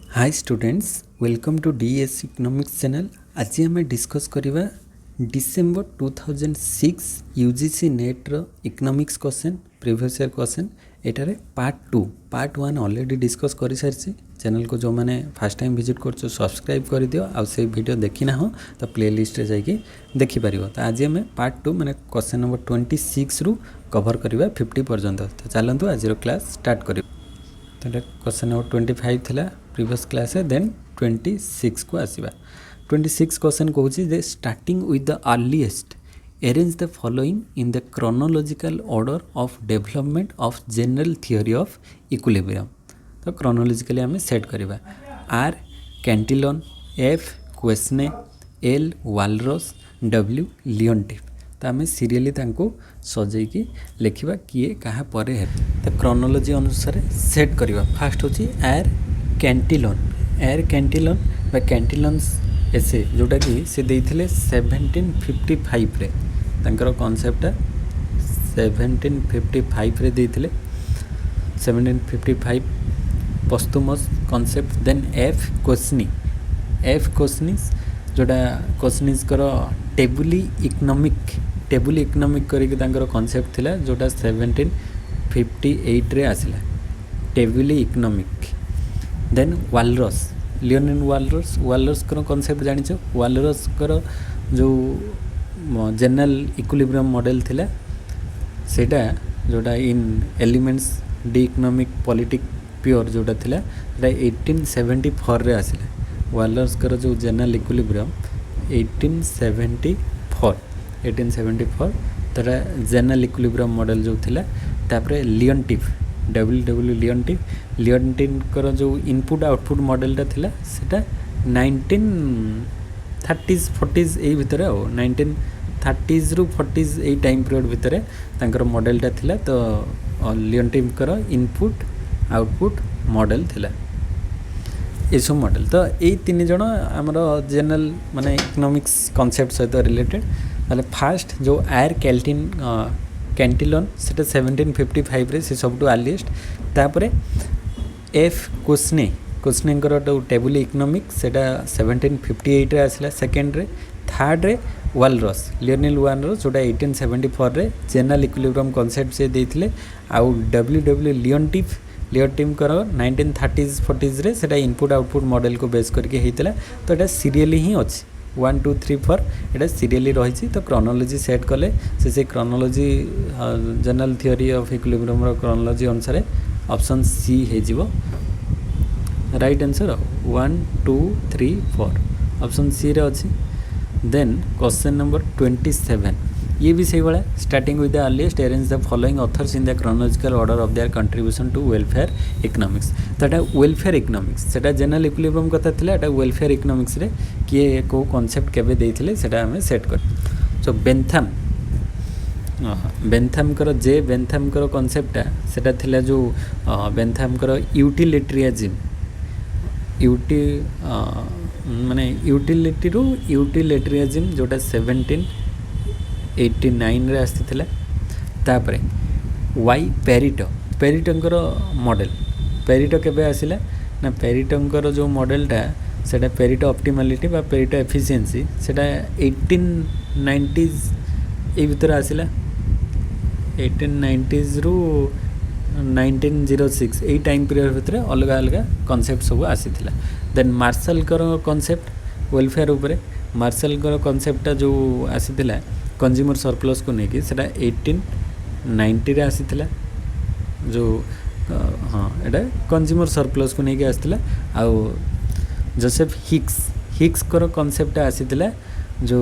Hi students, welcome to DS economics channel. आज आम discuss करवा डिसेम्बर 2006 यूजीसी नेट रो economics question previous year question. एटारे part 1 already discuss कर सारी। चैनल को जो मैंने फर्स्ट टाइम विजिट कर सब्सक्राइब कर दियो। आ से वीडियो देखी ना हो तो प्लेलिस्ट रे जाइए देखिपर। तो आज आम पार्ट 2 मैंने क्वेश्चन नंबर 26 रु कवर करवा 50 पर्यंत। तो चलतु आज क्लास स्टार्ट कर। तो क्वेश्चन नंबर 25 थिला प्रीवियस क्लास है। देन 26 को आसवा। 26 क्वेश्चन कहूँ जे starting with the earliest arrange the following in the chronological order of development of general theory of equilibrium. तो क्रोनोलॉजिकली आम सेट करवा। R Cantillon, F Quesnay, L Walras, W Leontief. तो आम serially सजैकी लिखा किए क्या पर है। तो क्रोनोलॉजी अनुसार सेट करवा। फास्ट हूँ एर कैंटिलन। एर कैंटिलन बा कैंटिलन्स एसे जोटा कि से देइथिले 1755 रे। तांकर कॉन्सेप्ट 1755 रे देइथिले। 1755 posthumous concept. Then F Quesnay. F Quesnay's जोटा कोस्निस करो टेबुली इकोनॉमिक करके कॉन्सेप्ट थिला जोटा 1758 रे आसिला tableau economique. Then Walras, Leon Walras करो कॉन्सेप्ट जानिछ। वालरस करो जो जनरल इक्विलिब्रियम मॉडल थिला सेटा जोटा इन एलिमेंट्स डी इकोनॉमिक पॉलिटिक प्योर जोटा थिला 1874 रे आसिला। वालरस करो जो जनरल इक्विलिब्रियम 1874 तारा जनरल इक्विलिब्रियम मॉडल जो थिला। तापरे लियोनटिफ डब्ल्यू लियोनटिफ करो जो इनपुट आउटपुट मॉडलटा थिला सेटा 1930s 40s ए भितर 1930s रु 40s ए टाइम पीरियड भितर तांकर मॉडलटा थिला। तो लियोनटिफ करो इनपुट आउटपुट मॉडल थिला ये सब मॉडल। तो ये तीन जन आमर जनरल माने इकोनॉमिक्स कॉन्सेप्ट सहित रिलेटेड। मतलब फास्ट जो आयर कैंटिलन सेटा 1755 रे से सब अर्लीएस्ट। तापरे एफ क्वेश्चने टेबुल इकोनॉमिक सेटा 1758 रे आसला सेकेंड रे। थर्ड रे वालरस लियोनिल वालरस जोटा 1874 रे जनरल इक्विलिब्रियम कॉन्सेप्ट से देथिले। आउ डब्ल्यू लियोनटिफ करो 1930s 40s रे सेटा इनपुट आउटपुट मॉडल को बेस करके होता। तो ये सीरियली ही अच्छी 1 2 3 4 ये सीरियली रही। तो क्रोनोलॉजी सेट कले से chronology general theory of equilibrium chronology अनुसार ऑप्शन सी हो राइट आंसर 1 2 3 4 ऑप्शन सी रे अच्छी। देन क्वेश्चन नंबर 27 ये भी सही भाया starting with the earliest arrange the following authors in the chronological order of their contribution to welfare economics. तो ये वेलफेयर इकोनॉमिक्स सेटा जनरल इक्विलिब्रियम कथा थिला। एटा वेलफेयर इकोनॉमिक्स रे किए को कॉन्सेप्ट केबे देथिले सेटा हमें सेट कर। सो बेंथम करो जे बेंथम करो कॉन्सेप्टटा सेटा थिला जो बेंथम करो यूटिलिटरिज्म माने यूटिलिटरिज्म जोटा 1789 रे आसी। तापरे वाई पेरिटोंकर मॉडल पेरिटो केबे आसिला ना पेरिटोंकर जो मॉडलटा सेटा पेरिटो ऑप्टिमालिटी बा पेरिटो एफिशिएंसी सेटा 1890s ए भीतर आसिला। 1890s रु 1906 ए टाइम पीरियड भीतर अलग अलग कॉन्सेप्ट सब आसीथिला। देन मार्शल कर कॉन्सेप्ट वेलफेयर उपरे। मार्शल कर कॉन्सेप्टटा जो आसीथिला कंज्यूमर सरप्लस को लेकिन सेटा 1890 रे आसीथिला जो हाँ एटा कंज्यूमर सरप्लस को लेकिन आसीथिला। आउ जोसेफ हिक्स कर कॉन्सेप्टटा आसीथिला जो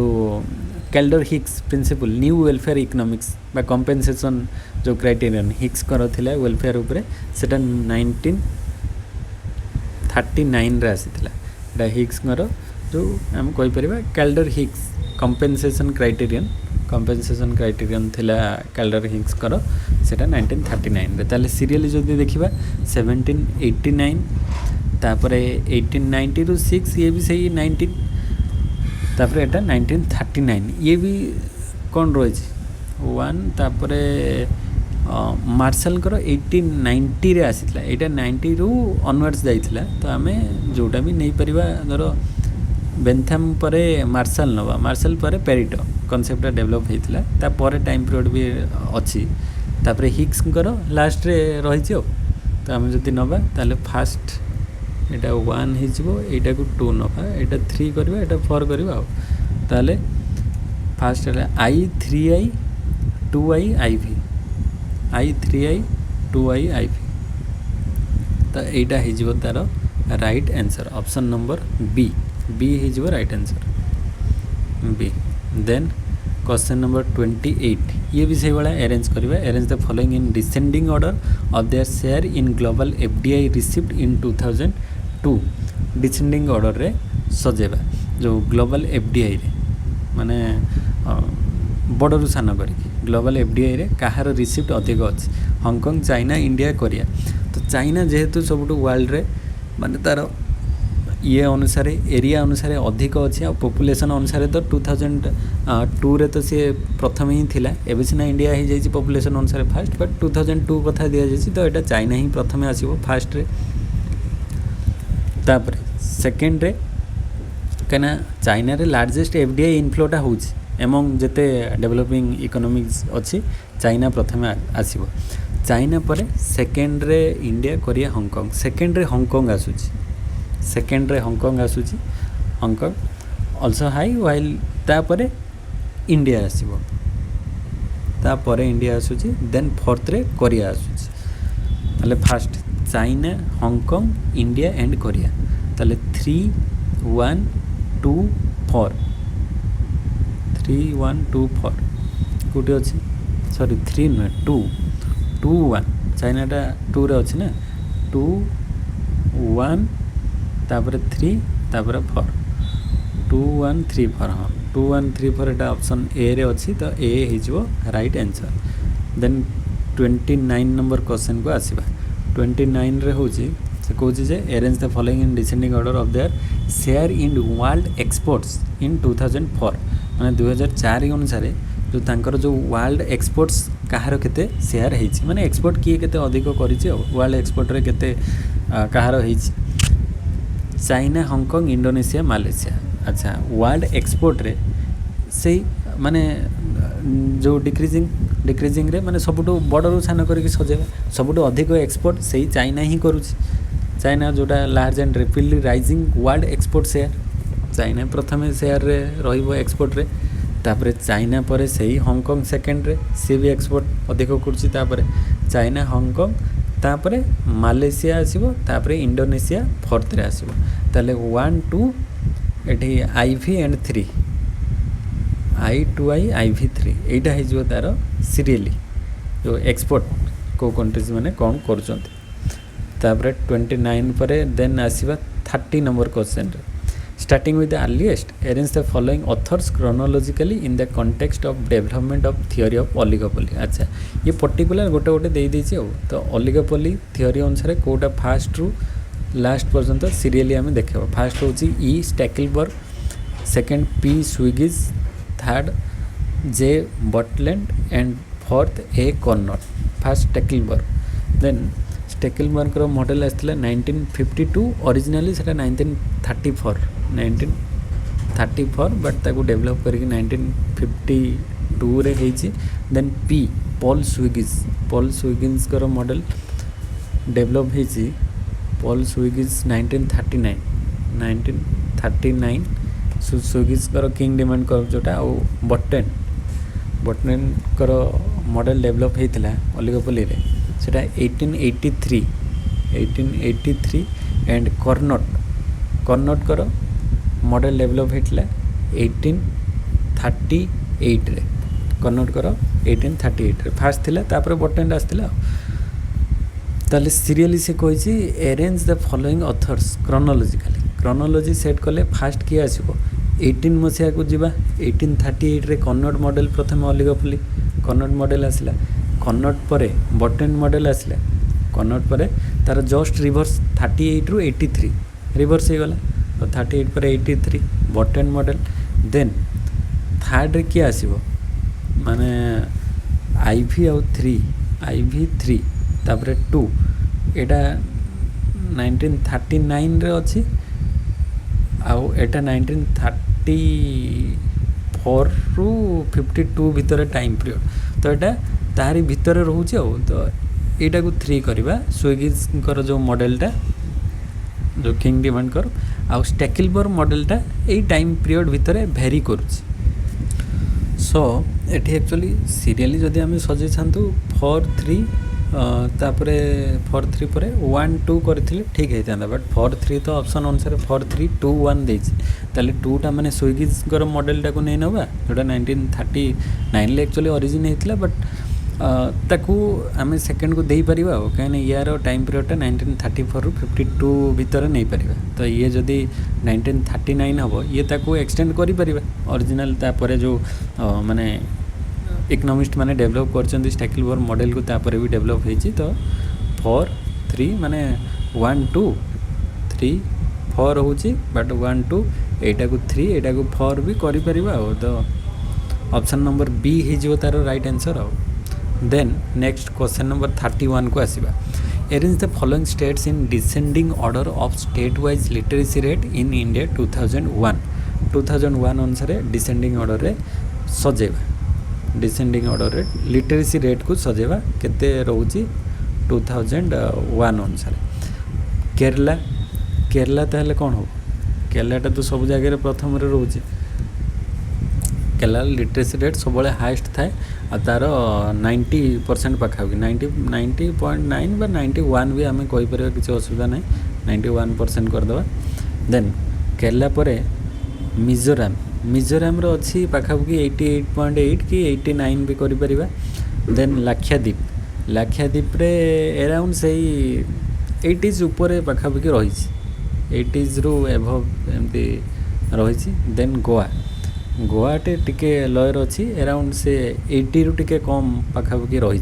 Kaldor Hicks principle new welfare economics बा कंपेनसेशन जो क्राइटेरियन हिक्स कर थिला वेलफेयर उपरे सेटा 1939 रे आसीथिला। एटा हिक्स कर जो हम कहि परिबा कैल्डर हिक्स कंपेनसेशन क्राइटेरियन थिला कैल्डर हिक्स करो सेटा 1939 रे। ताले सीरियली जदि देखिबा 1789 तापरे 1890 रु 6 ये भी सही 19 तापरे एटा 1939 ये भी कौन रही 1 तापरे ମାର୍ଶାଲଙ୍କର 1890 ଆସିଥିଲା, ଏଇଟା 90ରୁ ଅନୱାର୍ଡ଼ସ୍ ଯାଇଥିଲା। ତ ଆମେ ଯେଉଁଟା ବି ନେଇପାରିବା, ଧର ବେନ୍ଥାମ୍ ପରେ ମାର୍ଶାଲ ନେବା, ମାର୍ଶାଲ ପରେ ପେରିଟୋ କନସେପ୍ଟଟା ଡେଭଲପ୍ ହେଇଥିଲା, ତାପରେ ଟାଇମ୍ ପିରିୟଡ଼ ବି ଅଛି, ତାପରେ ହିକ୍ସଙ୍କର ଲାଷ୍ଟରେ ରହିଛି ଆଉ। ତ ଆମେ ଯଦି ନେବା ତାହେଲେ ଫାଷ୍ଟ ଏଇଟା 1 ହେଇଯିବ, ଏଇଟାକୁ 2 ନେବା, ଏଇଟା 3 କରିବା, ଏଇଟା 4 କରିବା ଆଉ। ତାହେଲେ ଫାଷ୍ଟ ହେଲା I3I 2I IV, I3I 2I IV। ତ ଏଇଟା ହେଇଯିବ ତାର right answer, option number B ହେଇଯିବ ରାଇଟ୍ ଆନ୍ସର୍ B। ଦେନ୍ क्वेश्चन नंबर 28, ये भी से भाया अरेंज करवा। Arrange the following in descending order of their share in global FDI received in 2002। Descending order रे सजेबा, जो ग्लोबल FDI रे माने बड़रू सान करी ग्लोबल FDI रे कहार रिसीव्ड अधिक अच्छी, हांगकांग, चाइना, इंडिया, कोरिया। तो चाइना जेहेतु सबुठ वर्ल्ड रे माने तार ये अनुसार एरिया अनुसार अधिक अच्छी, आ पॉपुलेशन अनुसार तो 2002 रे तो सी प्रथम ही थिला। एबे सिना इंडिया ही जाइए पॉपुलेशन अनुसार फास्ट, बट 2002 कथा दि जाइए, तो यहाँ चाइना ही प्रथम आसो फास्ट रे। तापर सेकेंड रे कहीं चाइना रे लार्जेस्ट FDI इनफ्लोटा होची एमंग जेते डेवलपिंग इकोनॉमिक्स अच्छी, चाइना प्रथम आसीबो। चाइना पर सेकेंड रे इंडिया, कोरिया, हांगकांग। सेकेंड रे हांगकांग आसूची, सेकेंड रे हांगकांग आसूची, हांगकांग ऑल्सो हाई, व्हाइल तापर इंडिया आसीबो, तापर इंडिया आसूची। देन फोर्थ रे कोरिया आसूची। ताले first China, Hong Kong, India and Korea. ताले 3 1 2 4, 3 1 2 4 कोटी अच्छी, सॉरी 3 नुहे 2 2 1, चाइनाटा 2 रे अच्छी ना, 2 1 तापर 3 तापर 4, 2 1 3 4। हाँ 2 1 3 4 एटा ऑप्शन ए रे अच्छी, तो ए हो right answer. Then 29 number question को आसवा। 29 रे होची से कहूँ जे arrange the following in descending order of their share in world exports in 2004। माने 2004 अनुसार जो तांकर जो वर्ल्ड एक्सपोर्ट्स कहार केते शेयर होती, माने एक्सपोर्ट किए केते अधिक करी, वर्ल्ड एक्सपोर्ट रे केते कहार होती। China, Hong Kong, Indonesia, Malaysia. अच्छा वर्ल्ड एक्सपोर्ट रे से माने जो डिक्रीजिंग रे माने सबुठ बड़रू सान करके सजेबा, सबुठ अधिक एक्सपोर्ट से चाइना ही करुच्ची। चाइना जोटा large and rapidly rising world export share, China प्रथम शेयर रे रहिबो एक्सपोर्ट रे। तापर चाइना पर से हांगकांग सेकेंड रे, सी भी एक्सपोर्ट अधिक करुच्ची। तापर चाइना, हांगकांग, तापर मालेशिया आसीबो, तापर इंडोनेशिया फोर्थ रे आसीबो। ताले 1 2 एठी IV एंड 3, I2I IV3 एटा है जो तार सीरियली जो एक्सपोर्ट को कंट्रीज माने कौन करुचंती। तापर 29 पर देन आसीबा 30 नंबर क्वेश्चन रे। Starting with the earliest arrange the following authors chronologically in the context of development of theory of oligopoly. अच्छा ये पर्टिकुलर गोटे गोटे दे देछि हो, तो ओलिगोपोली थियोरी अनुसार कोटा फास्ट रु लास्ट पर्यंत सीरियली आम देखा। फास्ट हूँ E स्टैकलबर्ग, सेकेंड P स्विगिज, third J Bertrand and fourth A Cournot. First Stackelberg, then Stackelberg model आसाला 1952, ओरिजिनली से 1934 बट ताको डेवलप करके 1952 रे होइछि। देन P पॉल स्विगिज मॉडल डेवलप होइछि, पॉल स्विगिज 1939 स्विगिज किंग डिमांड कर जोटा आउ बटन मॉडल डेवलप होता ओलिगोपोली रे सेटा 1883 एंड कॉर्नट मॉडल डेवलप होता 1838 रे। कॉर्नट 1838 रे फास्ट थिला, तापर बटन आसला। ताले सीरियली से कही arrange the following authors chronology set कले फास्ट किए आसो 18 मसीहा को जीवा। 1838 रे कॉर्नट मॉडल प्रथम ओलिगोपोली कॉर्नट मॉडल आसला, कॉर्नट परे बटन मॉडल आसला, कॉर्नट परे तार जस्ट रिवर्स 38 रु 83 रिवर्स हो गला, तो 38 पर 83 बटन मॉडल। देन थर्ड रे किए आसो माने IV आउ 3 IV3 तापर 2 एटा 1939 रे अछि आउ एटा 1934 रु 52 भितर टाइम पीरियड तो एटा तारी भितर रोचे आ तो यहाँ को 3 करवा स्विगी जो मॉडलटा जो किंग डिमांड कर आउ स्टैकिलबर मॉडलटा यही टाइम पीरियड भितर भेरी करुच्ची सो एटी एक्चुअली सीरियली जदि आम सजे छातु 4-3 तापर 4-3 पर 1-2 करथिले ठीक होता बट 4-3 तो ऑप्शन अनुसार 4-3-2-1 देछि ताले 2टा माने स्विगी मॉडलटा को नहीं नवा जोटा 1939 ले एक्चुअली ओरिजिन होता बट ताकू आम सेकेंड को दे पारिबा कहीं यार टाइम पीरियडटा 1934 रु 52 भितर नहीं पारिबा तो ये जदि 1939 हम ये ताकू एक्सटेंड करि परिबा ओरिजिनल तापर जो माने इकोनॉमिस्ट माने डेवलप करछन्ती स्टैकिलबर मॉडल को तापर भी डेवलप होईची तो 4-3 माने 1-2-3-4 होची बट 1-2 एटा को 3 एटा को 4 भी करि परिबा तो ऑप्शन नंबर बी हे जो तार राइट आंसर आ देन नेक्स्ट क्वेश्चन नंबर 31 को आसीबा arrange the following states in descending order of state wise literacy rate in India 2001 अनुसार डिसेंडिंग ऑर्डर रे सजेबा डिसेंडिंग ऑर्डर रे लिटरेसी रेट को सजेबा केते रहउची 2001 अनुसार केरला ताहले कोन हो केरलाटा तो सब जगह रे प्रथम रे रहउची केरला लिटरेसी रेट सब हाएस्ट थाए आ तार 90% पाखापी 90.9 बा 91 भी आम कहीपर किसी असुविधा ना 91% करदे देन केरला पर मिजोराम अच्छी पाखापाखि 88.8 कि 89 भी करें देन लाक्षाद्वीप रे अराउंड से 80s ऊपर पाखापाखि रही 80s रु एभव एमती रही देन गोवाटे टिके लयर अच्छी अराउंड से 80 रु टिके कम पाखापाखि रही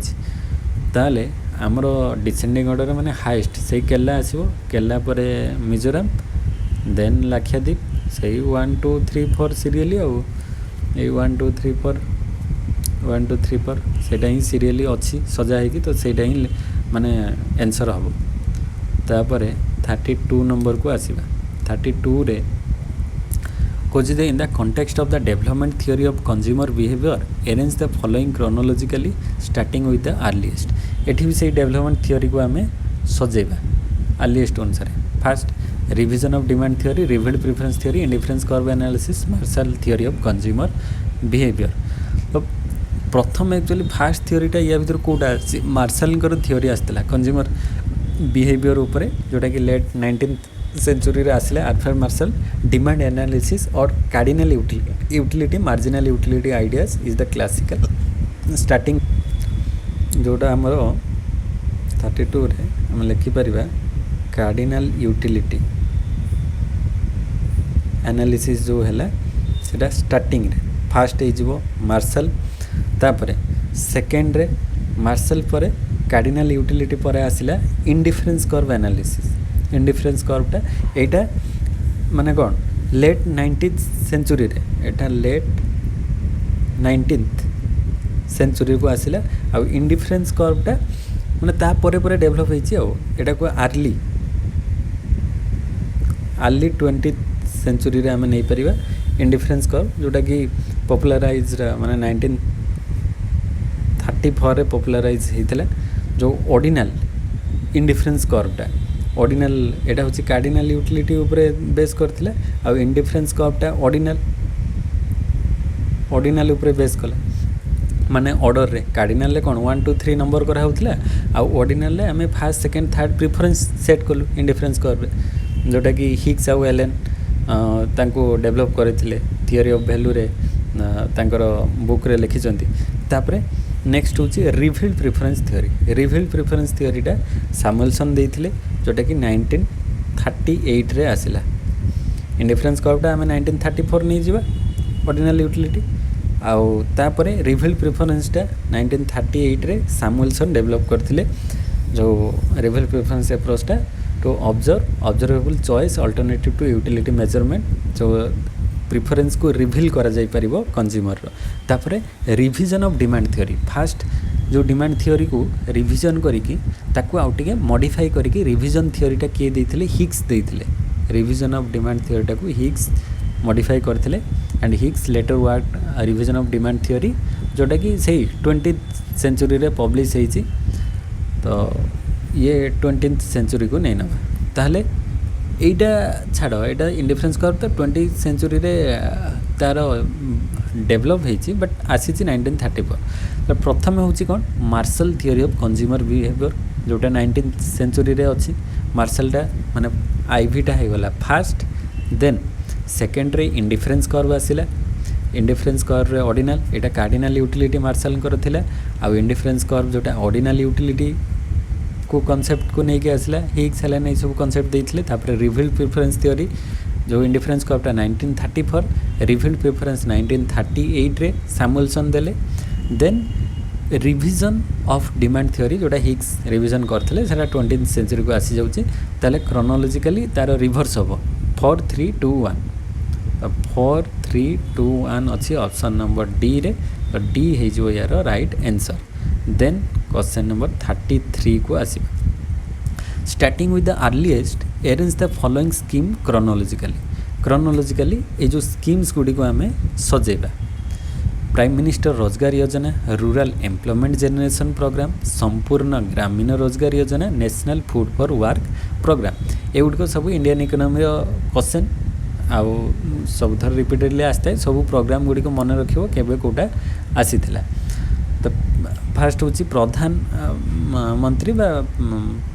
ताले आमर डिसेंडिंग ऑर्डर माने हाईएस्ट से केरला आसीबो केरला पर मिजोराम देन लाक्षाद्वीप से 1 2 3 4 सीरियली आउ 1 2 3 4 सेटा ही सीरियली अच्छी सजा है कि तो सेटा ही माने आंसर हम तापर 32 नंबर को आसीबा 32 रे खोजी दे in the context of the development theory of consumer behaviour arrange the following chronologically starting with the earliest एठी भी से डेवलपमेंट थ्योरी को आमे सजेबा अर्लीस्ट अनुसार first revision of demand theory revealed preference theory indifference curve analysis Marshall theory of consumer behaviour तो प्रथम actually first थ्योरीटा या भीतर कोटा मार्शल थ्योरी आसला कंज्यूमर बिहेवियर उपरे जोटा कि लेट 19th सेंचुरी रे आसले आल्फ्रेड मार्शल डिमांड एनालिसिस और cardinal utility marginal utility ideas is the classical starting जोटा आमर 32 रे हम लिखि परिबा कार्डिनल यूटिलिटी एनालिसिस जो है सेटा स्टार्टिंग रे फास्ट हो मार्शल तापरे सेकेंड रे मार्शल पर कार्डिनल यूटिलिटी पर आसिला इंडिफरेंस कर्व एनालिसिस इंडिफरेंस कर्वटा एटा माने कौन लेट 19th सेंचुरी रे एटा लेट 19th सेंचुरी को आसिला आ इंडिफरेंस कर्वटा माने ता परे परे डेवलप होईची आ एटा को अर्ली 20th सेंचुरी रे आमे नै परिबा इंडिफरेंस कर्व जोटा कि पॉपुलराइज माने 1934 रे पॉपुलराइज हेतला जो ऑर्डिनल इंडिफरेंस कर्वटा ऑर्डिनल एटा होची कार्डिनल यूटिलिटी ऊपर बेस करथिला आ इंडिफरेंस कर्वटा ऑर्डिनल ऊपर बेस कला माने ऑर्डर रे कार्डिनल ले कोन 1 2 3 नंबर करा होतला आ ऑर्डिनल ले हमें first second third preference set कलु इंडिफरेंस कर्व रे जोटा कि हिग्स आउ एलेन तांको डेवलप करथिले थियोरी ऑफ वैल्यू रे तांकर बुक रे लिखिचंती तापरे नेक्स्ट होची रिवील्ड प्रेफरेंस थियोरीटा सैमुएल्सन देथिले जोटा कि 1938 रे आसिला इंडिफरेंस कर्वटा हमें 1934 नहीं जीवा ऑर्डिनल यूटिलिटी आउ तापरे रिवील्ड प्रेफरेंसटा 1938 रे सैमुएल्सन डेवलप करथिले जो रिवील्ड प्रेफरेंस अप्रोचटा to observable choice alternative to utility measurement जो प्रिफरेंस को रिवील करा जाई परिबो कंज्यूमर रो तापरे revision of demand theory first जो डिमांड थियोरी को रिविजन करिकी ताकू आउ टिके मॉडिफाई करिकी रिविजन थियोरीटा किए देथिले हिग्स देथिले रिविजन ऑफ डिमांड थियोरीटा को हिग्स मॉडिफाई करथिले and Hicks later work revision of demand theory जोटा कि सही 20th सेंचुरी रे पब्लिश होईची तो ये 20th सेंचुरी को नहीं नबा ताहले एटा छाड़ एटा इंडिफरेंस कर तो 20th सेंचुरी रे तार डेभलप होईची बट आसीची 1934 तो प्रथम होची कोन Marshall theory of consumer behaviour जोटा 19th सेंचुरी रे अछि मार्शलटा माने आईवीटा हो गला फास्ट देन सेकेंड रे इंडिफरेंस कर्व आसिला इंडिफरेंस कर्व रे ऑर्डिनल एटा कार्डिनल यूटिलिटी मार्शल करथिला आ इंडिफरेंस कर्व जोटा ऑर्डिनल यूटिलिटी को कांसेप्ट को लेके आसला हिग्स हेले नहीं सब कांसेप्ट देथिले तापर रिवील्ड प्रेफरेंस थ्योरी जो इंडिफरेंस कर्वटा 1934 रिवील्ड प्रेफरेंस 1938 रे सैमुएलसन देले then revision of demand theory जोटा हिग्स रिविजन करथिले सेटा 20th सेंचुरी को आसी जाउची ताले क्रोनोलॉजिकली तार रिवर्स होबो 4 3 2 1 4 3 2 1 अच्छी ऑप्शन नंबर डी रे तो डी है जो यार right answer then question number 33 को आसीबा starting with the earliest arrange the following scheme chronologically ये जो स्कीम्स गुडी को आमे सजेबा प्राइम मिनिस्टर रोजगार योजना रूरल एम्प्लॉयमेंट जनरेशन प्रोग्राम संपूर्ण Grameen Rozgar Yojana national food for work programme एगुड़ को सब इंडियन इकोनॉमी क्वेश्चन आउ सब थर रिपीटेडली आसता है सब प्रोग्राम गुड़ी को मन रखियो केबे कोटा आसीथिला तो फास्ट होची प्रधान मंत्री बा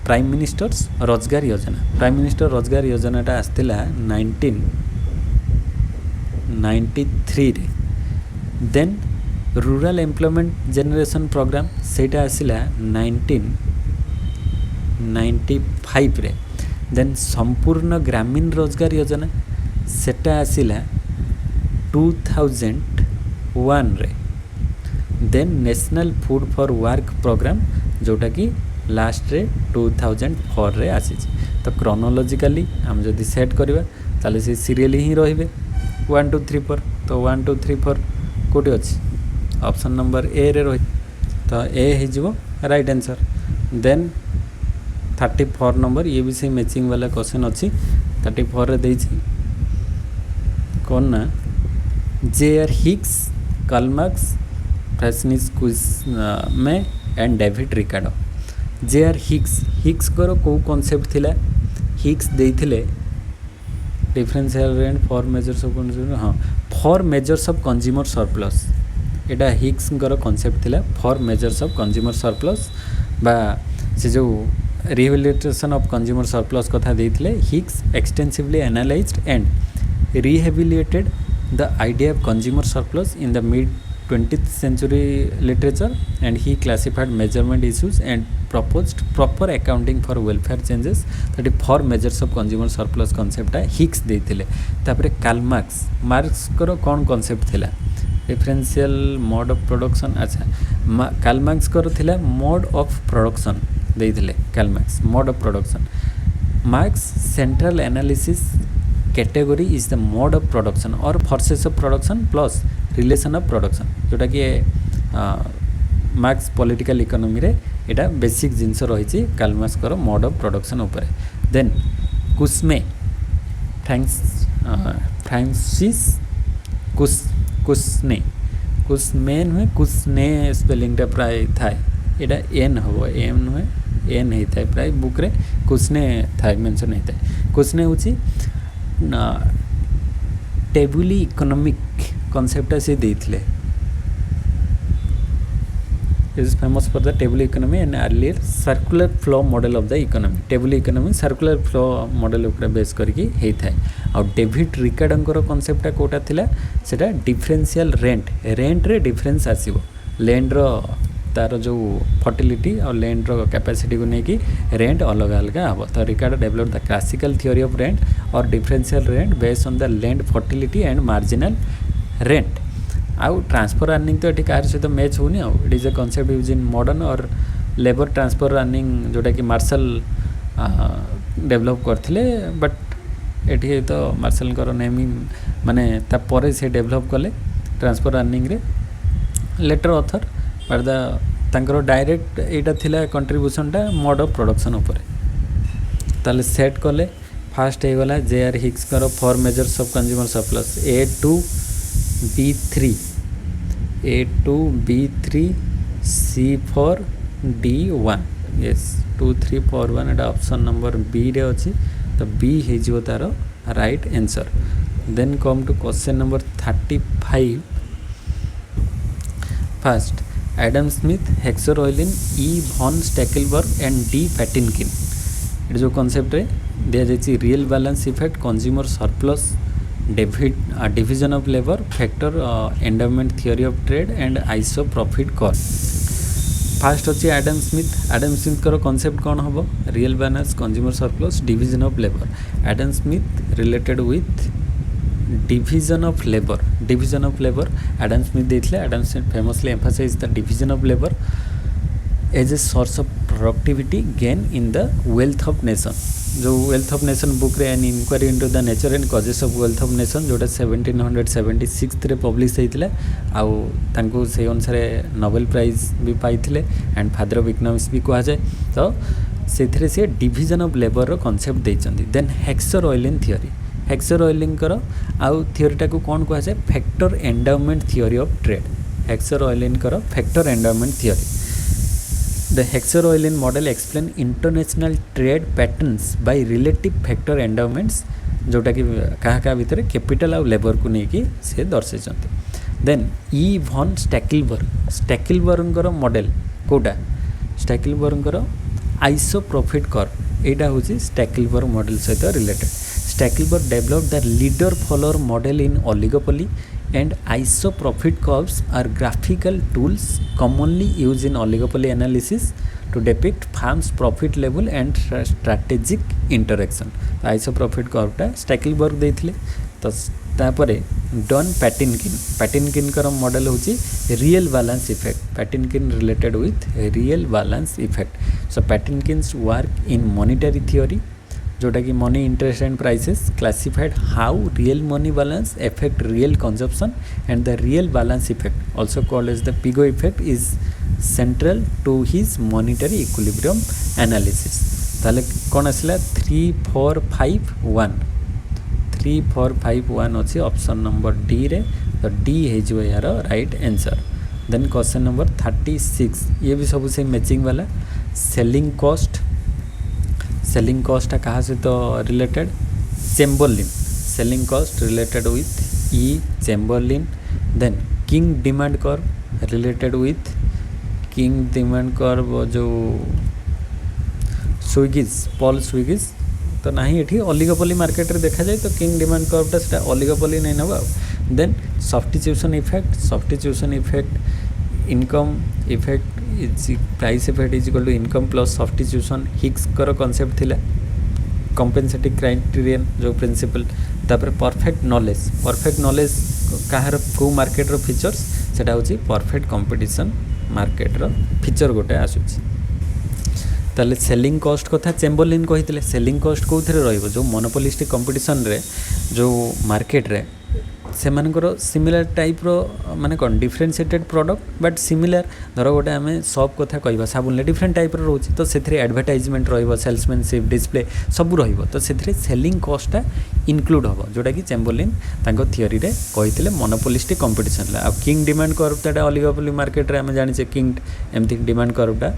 प्राइम मिनिस्टर्स रोजगार योजना प्राइम मिनिस्टर रोजगार योजनाटा आसथिला 1993 रे then rural employment generation programme सेटा आसिला 1995 रे देन संपूर्ण ग्रामीण रोजगार योजना सेटा आसिला 2001 रे then national food for work programme जोटा कि लास्ट रे 2004 रे आसी तो क्रोनोलॉजिकली हम जदि सेट करबा ताले से सीरियल ही रहिबे 1 2 3 4 तो 1 2 3 4 कोटी अछि ऑप्शन नंबर ए रे रहि तो ए हे जिवो राइट आंसर देन 34 नंबर ये भी से मैचिंग वाला क्वेश्चन अछि 34 रे देछि कौन ना J R. Hicks Karl Marx Francis क्विज में and David Ricardo J R. Hicks करो को कांसेप्ट थिला हिग्स देथिले differential rent four measures of हाँ four measures of consumer surplus एटा हिग्स करो कांसेप्ट थिला four measures of consumer surplus बा से जो रिहेबिलिटेशन ऑफ कंज्यूमर सरप्लस कथा देथिले Hicks extensively analysed and rehabilitated the idea of consumer surplus in the mid 20th century literature and he classified measurement issues and proposed proper accounting for welfare changes that is for measures of consumer surplus concept Hicks देथिले तापरे Karl Marx करो कौन concept थिला differential mode of production अच्छा Karl Marx करो थिला mode of production देथिले Karl Marx mode of production Marx central analysis category is the mode of production और forces of production plus relation of production जोटा कि marks political economy रे एटा basic जिंस रही Karl Marx करो mode of production ऊपर then कुस्मे Francis कुस्मे नुहे कुस्ने स्पेलिंगटा प्राय थाए एटा एन हम एम नुहे एन होता है प्राय बुक रे कुस्ने थाए मेंशन होता है कुस्ने होची टेबुली इकोनॉमिक कॉन्सेप्ट से देथिले is famous for the tableau economy and earlier circular flow model of the economy tableau economy circular flow model ऊपर बेस करके हेता आ डेविड रिकार्डोंकर कॉन्सेप्टटा कोटा थिला सेटा डिफरेंशियल रेंट रे डिफरेंस आसीबो लैंड रो तार जो फर्टिलिटी और लैंड रो कैपेसिटी को लेकिन रेंट अलग अलग हम तो Ricardo develop the classical theory of rent और differential rent based on the land fertility and marginal rent आउ ट्रांसफर अर्निंग तो ये कार सहित मैच होनी आउ it is a concept use in modern और लेबर ट्रांसफर अर्निंग जोटा कि मार्शल डेवलप करथिले बट एठी तो मार्शल कर नेमिंग माने तापर से डेवलप कले ट्रांसफर अर्निंग रे लेटर ऑथर बट द तांकर डायरेक्ट एटा थिला कंट्रीब्यूशनटा मोड ऑफ प्रोडक्शन ऊपर ताले सेट कले फास्ट हे गला जे.आर. हिक्स कर for measures of consumer surplus A2B3 C4 D1 yes 2 3 4 1 Etah option number B रे अछि तो बी हे जिवो तार right answer. Then come to question number 35 first Adam Smith Heckscher Ohlin E von Stackelberg and D Patinkin ये जो concept रे दिया जाइए real balance effect consumer surplus division of labour factor endowment theory of trade and iso profit cost. First अच्छी Adam Smith कर concept कौन हम real balance consumer surplus division of labour Adam Smith related with division of labour Adam Smith देते Adam Smith famously emphasize the division of labour as a source of productivity gain in the wealth of nation जो wealth of nation book रे an inquiry into the nature and causes of wealth of nation जोटा 1776 रे publish होता आउ से अनुसार Nobel prize भी पाइथिले एंड फादर ऑफ इकोनॉमिक्स भी कहा जाए तो से डिविजन ऑफ लेबर कॉन्सेप्ट देइचंदी। देन हेक्सरओइलिन थियोरी हेक्सरओइलिन कर आउ थियोरीटा को कौन कहा जाए factor endowment theory of trade Heckscher Ohlin कर factor endowment theory. The Hexer-Oilen model explain international trade patterns by relative factor endowments जोटा कि क्या भितर कैपिटल आउ लेबर को लेकिन से दर्शाई। देन ई भन स्टैकेलबर्गर मॉडल कोटा स्टैकेलबर्गर आइसो प्रॉफिट कर्व एटा हूँ स्टैकेलबर्ग मॉडल सहित related. Stackelberg develop the leader follower model in oligopoly and iso profit curves are graphical tools commonly used in oligopoly analysis to depict firms profit level and strategic interaction। iso profit curve टा स्टैकेलबर्ग देथिले तो तापरे done पैटिनकिन कर model होची real balance effect Patinkin related with real balance effect. So Patinkin's work in monetary theory जोटा कि money interest and prices classified how real money balance effect real consumption and the real balance effect also called as the Pigou effect is central to his monetary equilibrium analysis. ताले कौन आसला 3 4 5 1 अच्छी option number D रे तो D है यार right answer. Then question number 36 ये भी सब से मैचिंग वाला सेलिंग कॉस्ट कहाँ सहित related Chamberlin selling cost related with E Chamberlin. Then kinked demand curve related with kinked demand curve जो पॉल स्विगिज तो ना ये ओलिगोपोली मार्केट रे देखा जाए तो किंग डिमांड कर्वटा से ओलिगोपोली नहीं नवा। Then substitution effect income effect is price effect is equal to income plus substitution Hicks कर कॉन्सेप्ट थिला कंपेनसेटिंग क्राइटेरियन जो प्रिंसिपल तापर परफेक्ट नॉलेज कहार को मार्केट रो फीचर्स सेटा होची परफेक्ट कंपटीशन मार्केट रो फीचर गोटे आसुची। ताले सेलिंग कॉस्ट कथा चेम्बरलिन कहितले सेलिंग कॉस्ट कोथरे रहइबो जो मोनोपोलिस्टिक कंपटीशन रे जो मार्केट रे से सिमिलर टाइप रो माने कौन डिफरेंशिएटेड प्रोडक्ट बट सिमिलर धर गोटे आम सॉप कथा कह साबुन डिफरेंट टाइप रो रोचे तो से एडवर्टाइजमेंट सेल्समैनशिप डिस्प्ले सब रहिबो तो से सेलिंग कॉस्टा इनक्लूड हम जोटा कि चेम्बरलिन तांको थियोरी रे कहितले मोनोपोलिस्टिक कंपटीशन आ किंग डिमांड कर्वटा ओलिगोपोली मार्केट रे आम जानिचे किंग एमती डिमांड कर्वटा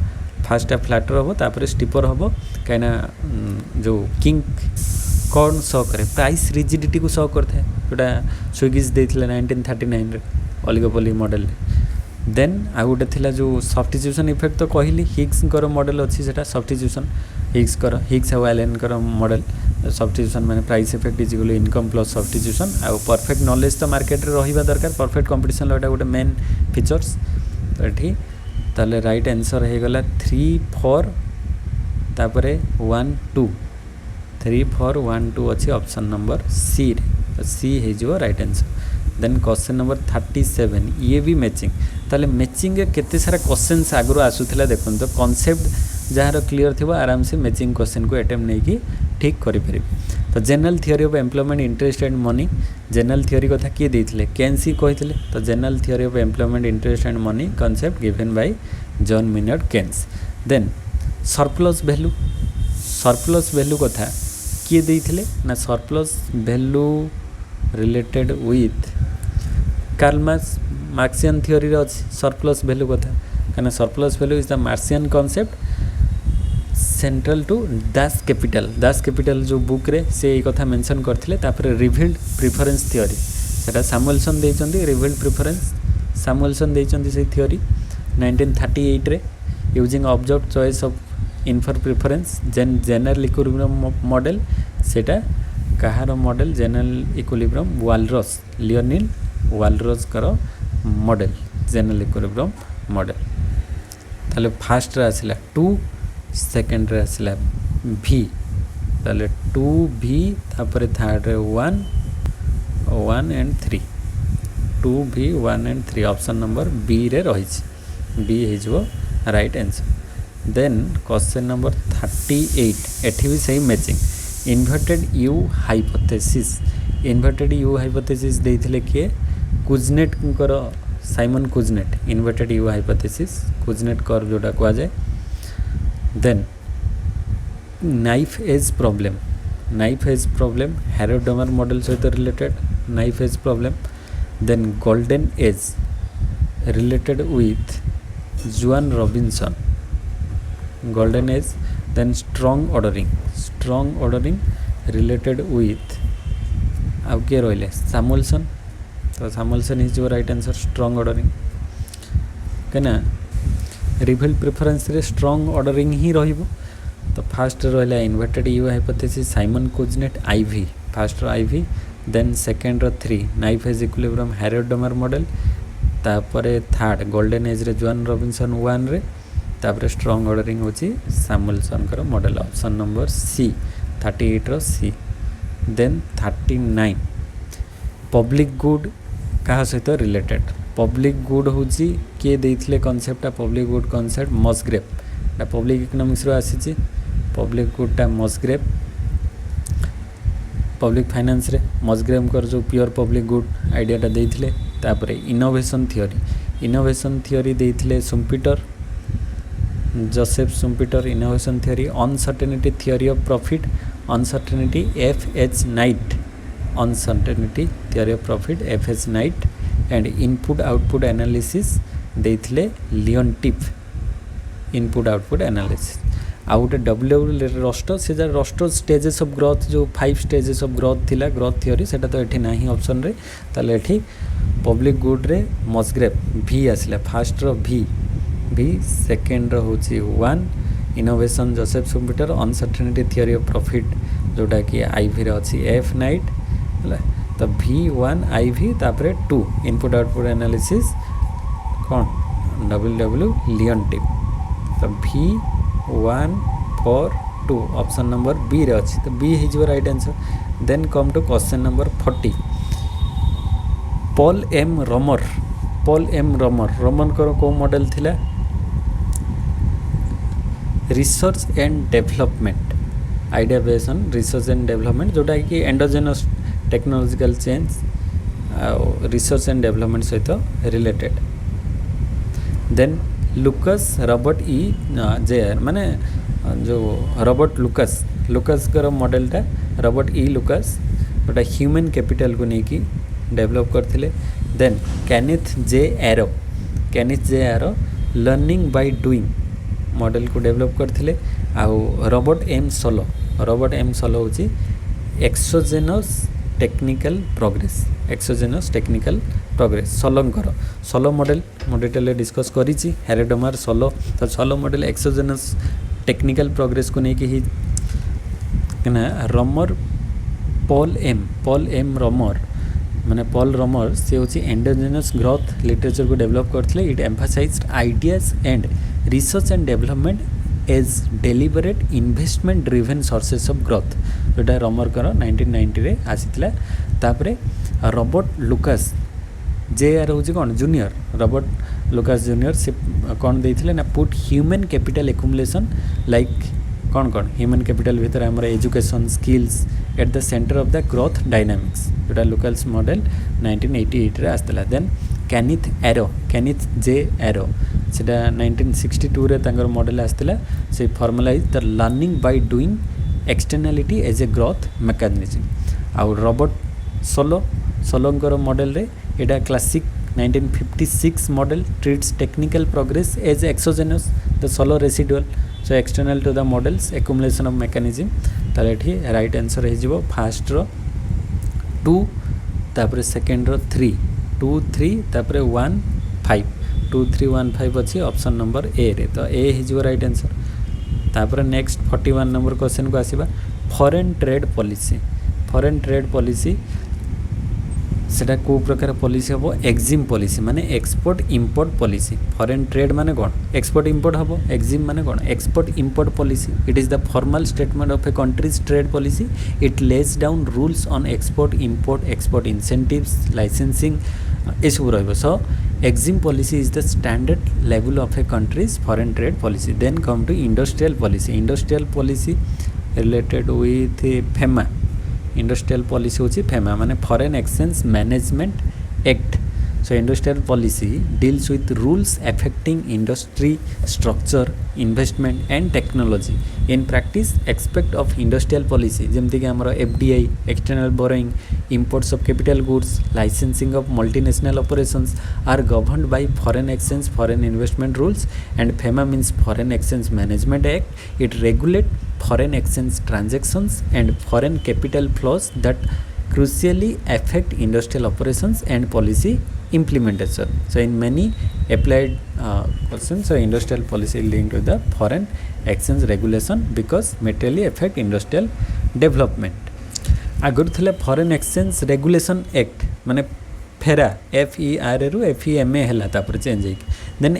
फास्ट फ्लैटर हम तापर स्टीपर हम कहीं जो किंग कौन शो करे प्राइस रिजिडिटी को शो करता है जोटा स्विगिज देथिले 1939 रे ओलिगोपोली मॉडल। देन आ गोटे थिला जो सब्स्टिट्यूशन इफेक्ट तो कहली हिग्स कर मॉडल अच्छी से सब्स्टिट्यूशन हिग्स और एलेन कर मॉडल सब्स्टिट्यूशन माने price effect is equal income plus substitution आ परफेक्ट नॉलेज तो मार्केट रे रहिबा दरकार परफेक्ट कंपटीशन लो गोटे मेन फीचर्स तो ये ताले राइट आंसर हो गला 3 4 तापरे 1 2 3 4 1 2 अच्छी ऑप्शन नंबर सी रे तो सी हो right answer. Then question number 37 ये भी मैचिंग ताले मैचिंग केते सारा क्वेश्चंस आगु आसुथिला देखुन तो कॉन्सेप्ट जार क्लीयर थी आराम से मैचिंग क्वेश्चन को अटेम्प्ट नहीं कि ठीक करें। तो general theory of employment interest and money general theory कथा किए देते केन्सी कहते तो general theory of employment interest and money concept given by John Maynard Keynes. Then surplus value कथा किए देइथिले ना surplus value related with Karl Marxian theory रे अछि सरप्लस वैल्यू कथा कना surplus value is the Marxian concept central to Das Kapital जो book रे से ये कथा मेंशन करथिले। तापर रिवील्ड प्रिफरेंस थियोरी सेटा सैमुएल्सन देइचंदी रिवील्ड प्रिफरेंस सैमुएल्सन देइचंदी से थियोरी 1938 रे using observe choice of infer preference general equilibrium model सेटा कहार model general equilibrium Walras Leon Walras करो मॉडल जनरल इक्विलिब्रियम मॉडल। ताले फास्ट रे आसिला 2 सेकंड रे आसिला v ताले 2v तापर थर्ड रे 1 and 3 2v 1 and 3 option number B रे रही बी हिजो right answer. Then question number 38 एठी भी सही मैचिंग इन्वर्टेड यू हाइपोथेसिस देइथिले के कुजनेट कर Simon Kuznets inverted U hypothesis Kuznets curve जोटा कहा जाए। Then knife edge problem Harrod Domar model सहित related knife edge problem. Then golden age related with Joan Robinson golden age. Then strong ordering related with आउ किए रहिले Samuelson तो Samuelson is your right answer strong ordering कहना revealed preference रे strong ordering ही रहिबो। तो फास्ट रहिला inverted U hypothesis Simon Kuznets IV first IV. Then second 3 knife edge equilibrium Harrod Domar model तापरे थर्ड गोल्डन एज रे Joan Robinson 1 रे तापरे स्ट्रॉन्ग ऑर्डरिंग होची सैमुएल्सन कर मॉडल ऑप्शन नंबर सी 38 रो सी। देन 39 पब्लिक गुड कहा सहित related public good होची किए देइथिले concept public good concept Musgrave public economics रो आसीची पब्लिक गुडटा मसग्रेव पब्लिक फाइनेंस रे मसग्रेव कर जो प्योर पब्लिक गुड आइडियाटा देइथिले। तापरे इनोवेशन थियोरी देइथिले Schumpeter Joseph Schumpeter innovation theory uncertainty theory of profit uncertainty F H. Knight uncertainty theory of profit F H. Knight and input output analysis देइथिले Leontief input output analysis. आ गोटे W रस्टो से रस्टो stages of growth जो 5 stages of growth थिला growth theory सेटा तो एठी नाही ऑप्शन रे ताले एठी पब्लिक गुड रे मसग्रेव भी आसिला फास्ट रो भी सेकेंड रो होची 1 innovation Joseph Schumpeter uncertainty theory of profit जोटा कि आईवी रे अछि एफ नाइट हला तो v1 आईवी तापरे 2 इनपुट आउटपुट एनालिसिस कौन डब्ल्यू लियोन टिप तो v1 4 2 ऑप्शन नंबर बी रे अछि तो B is your right answer. Then come to question number 40 Paul M Romer करो को मॉडल थिला research and development idea based on research and development जोटा कि endogenous technological change research and development सहित related. Then Lucas Robert E J R माने जो Robert Lucas कर मॉडलटा रॉबर्ट ई लुकस गोटा ह्यूमन कैपिटल को लेकिन डेवलप करथिले। Then Kenneth J Arrow learning by doing model को डेवलप करथिले। आउ रॉबर्ट एम सोलो होची exogenous technical progress Solow model detail discuss करिछि हैरोडोमर सोलो तो Solow model exogenous technical progress को लेकिन ही रमर पॉल एम रमर माने पॉल रमर से होची एंडोजेनस ग्रोथ लिटरेचर को डेवलप करथिले। It emphasised ideas and research and development as deliberate investment driven sources of growth जोटा रमर कर 1990 रे आसीथिला। तापरे रॉबर्ट लुकास जेआर होची कोन जूनियर रॉबर्ट लुकास जूनियर से कोन देइथिले ना put human capital accumulation like कौन ह्यूमन कैपिटल भीतर आमर education skills at the centre of the growth dynamics जोटा लुकास मॉडल 1988 रे आस्तला। देन केनिथ जे एरो सेटा 1962 रे तांकर मॉडल आस्तिला से formulise the learning by doing externality as a growth mechanism आउ रॉबर्ट सोलोंकर मॉडल रे एटा classic 1956 model treats technical progress as exogenous the Solow residual so external to the models accumulation of mechanism ताले एठी right answer हे जिवो first row 2 तापर second row 3 2 3 तापर 1 5 2 3 1 5 अच्छी ऑप्शन नंबर ए रे तो ए हे जिवो राइट आंसर तापर नेक्स्ट 41 नंबर क्वेश्चन को आसीबा फॉरेन ट्रेड पॉलिसी सेटा को प्रकार पॉलिसी हम एक्जिम पॉलिसी माने export import policy foreign trade माने कौन एक्सपोर्ट इंपोर्ट हम एक्जिम माने कौन export import policy it is the formal statement of a country's trade policy it lays down rules on export incentives licensing ये सब रहिबो so EXIM policy is the standard level of a country's foreign trade policy then come to industrial policy related with FEMA industrial policy होची FEMA माने foreign exchange management act so industrial policy deals with rules affecting industry structure investment and technology in practice expect of industrial policy जमती कि हमरो FDI external borrowing imports of capital goods licensing of multinational operations are governed by foreign exchange foreign investment rules and FEMA means foreign exchange management act it regulate foreign exchange transactions and foreign capital flows that crucially affect industrial operations and policy implementation. So in many applied questions, so industrial policy linked with the foreign exchange regulation because materially affect industrial development. आगुरी थिले foreign exchange regulation act माने फेरा FERA रु FEMA हैला तापर change है then